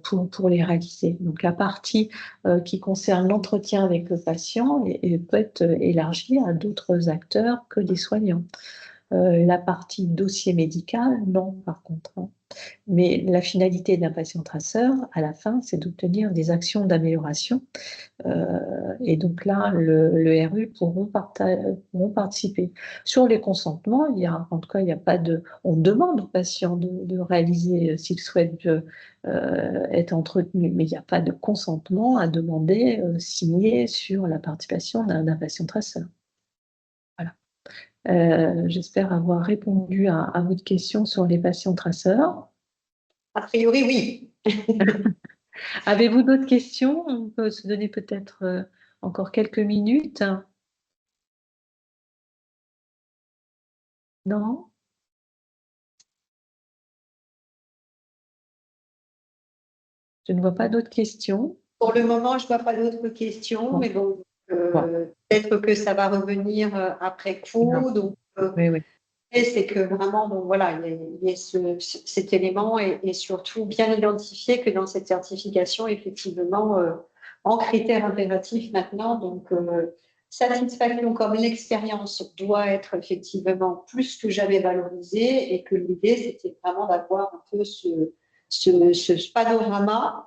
pour les réaliser. Donc, la partie qui concerne l'entretien avec le patient peut être élargie à d'autres acteurs que des soignants. La partie dossier médical, non, par contre, hein. Mais la finalité d'un patient traceur, à la fin, c'est d'obtenir des actions d'amélioration. Et donc là, le RU pourront participer. Sur les consentements, en tout cas, il n'y a pas de. On demande aux patients de réaliser s'ils souhaitent être entretenus, mais il n'y a pas de consentement à demander signé sur la participation d'un patient traceur. Voilà. J'espère avoir répondu à votre question sur les patients traceurs. A priori, oui. Avez-vous d'autres questions? On peut se donner peut-être encore quelques minutes. Non? Je ne vois pas d'autres questions. Pour le moment, je ne vois pas d'autres questions, Bon. mais bon, Bon. peut-être que ça va revenir après coup. Non. Donc, Oui, oui. c'est que vraiment, bon, voilà, il y a cet élément et surtout bien identifié que dans cette certification, effectivement, en critère impératif maintenant, donc satisfaction comme l'expérience doit être effectivement plus que jamais valorisée et que l'idée, c'était vraiment d'avoir un peu ce panorama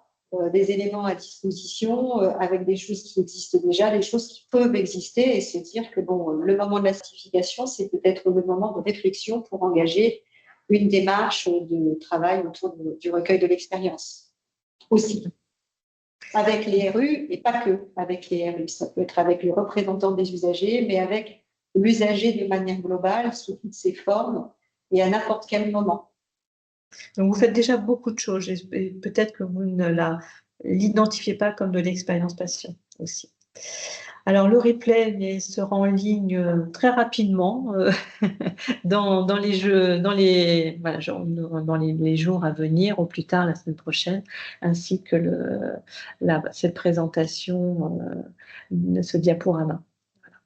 des éléments à disposition avec des choses qui existent déjà, des choses qui peuvent exister et se dire que bon, le moment de la certification, c'est peut-être le moment de réflexion pour engager une démarche de travail autour du recueil de l'expérience aussi. Avec les RU et pas que avec les RU. Ça peut être avec les représentants des usagers, mais avec l'usager de manière globale, sous toutes ses formes et à n'importe quel moment. Donc, vous faites déjà beaucoup de choses et peut-être que vous ne l'identifiez pas comme de l'expérience patient aussi. Alors, le replay sera en ligne très rapidement dans les jours à venir, au plus tard la semaine prochaine, ainsi que cette présentation, ce diaporama. Voilà.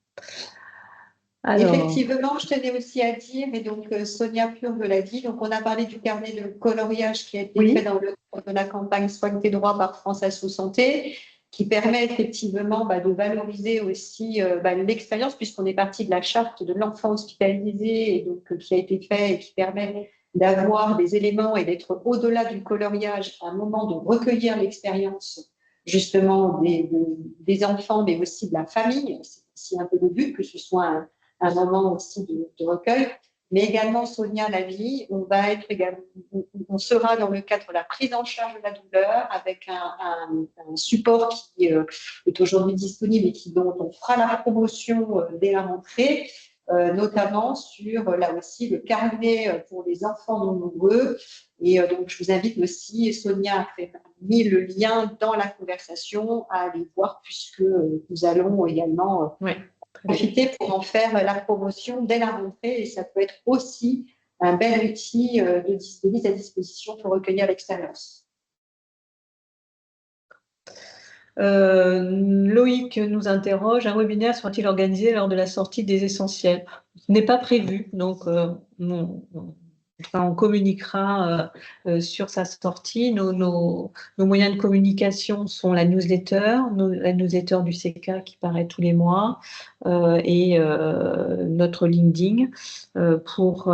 Alors, effectivement, je tenais aussi à dire, et donc Sonia Purve l'a dit, donc on a parlé du carnet de coloriage qui a été fait dans le cadre de la campagne Soigne tes droits par France Asso Santé, qui permet effectivement de valoriser aussi l'expérience, puisqu'on est parti de la charte de l'enfant hospitalisé, et donc qui a été fait et qui permet d'avoir des éléments et d'être au-delà du coloriage à un moment de recueillir l'expérience justement des enfants, mais aussi de la famille. C'est aussi un peu le but, que ce soit un moment aussi de recueil, mais également Sonia l'a dit, on sera dans le cadre de la prise en charge de la douleur avec un support qui est aujourd'hui disponible et dont on fera la promotion dès la rentrée, notamment sur là aussi le carnet pour les enfants non nombreux. Et donc je vous invite aussi, Sonia a mis le lien dans la conversation à aller voir, puisque nous allons également profiter pour en faire la promotion dès la rentrée, et ça peut être aussi un bel outil de mise à disposition pour recueillir l'expérience. Loïc nous interroge, un webinaire sera-t-il organisé lors de la sortie des essentiels? Ce n'est pas prévu, donc on communiquera sur sa sortie. Nos moyens de communication sont la newsletter du CK qui paraît tous les mois et notre LinkedIn. Pour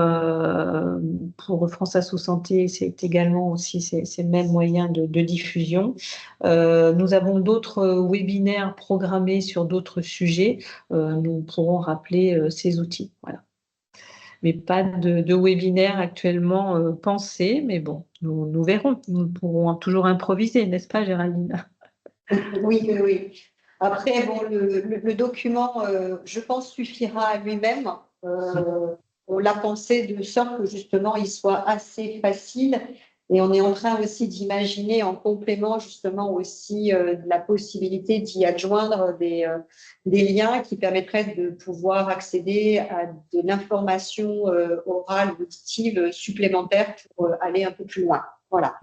France Asso Santé, c'est également aussi ces mêmes moyens de diffusion. Nous avons d'autres webinaires programmés sur d'autres sujets. Nous pourrons rappeler ces outils. Voilà. Mais pas de webinaire actuellement pensé, mais bon, nous verrons. Nous pourrons toujours improviser, n'est-ce pas, Géraldine? Oui. Après, bon, le document, je pense, suffira à lui-même. On l'a pensé de sorte que justement, il soit assez facile Et on est en train aussi d'imaginer en complément justement aussi la possibilité d'y adjoindre des liens qui permettraient de pouvoir accéder à de l'information orale ou auditive supplémentaire pour aller un peu plus loin. Voilà.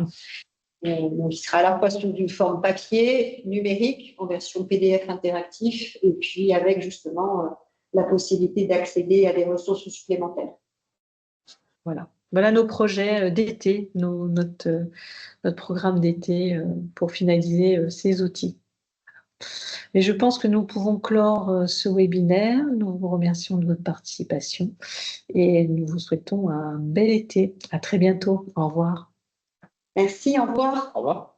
Donc, il sera à la fois sous une forme papier, numérique, en version PDF interactif, et puis avec justement la possibilité d'accéder à des ressources supplémentaires. Voilà. Voilà nos projets d'été, notre programme d'été pour finaliser ces outils. Et je pense que nous pouvons clore ce webinaire. Nous vous remercions de votre participation et nous vous souhaitons un bel été. À très bientôt. Au revoir. Merci, au revoir. Au revoir.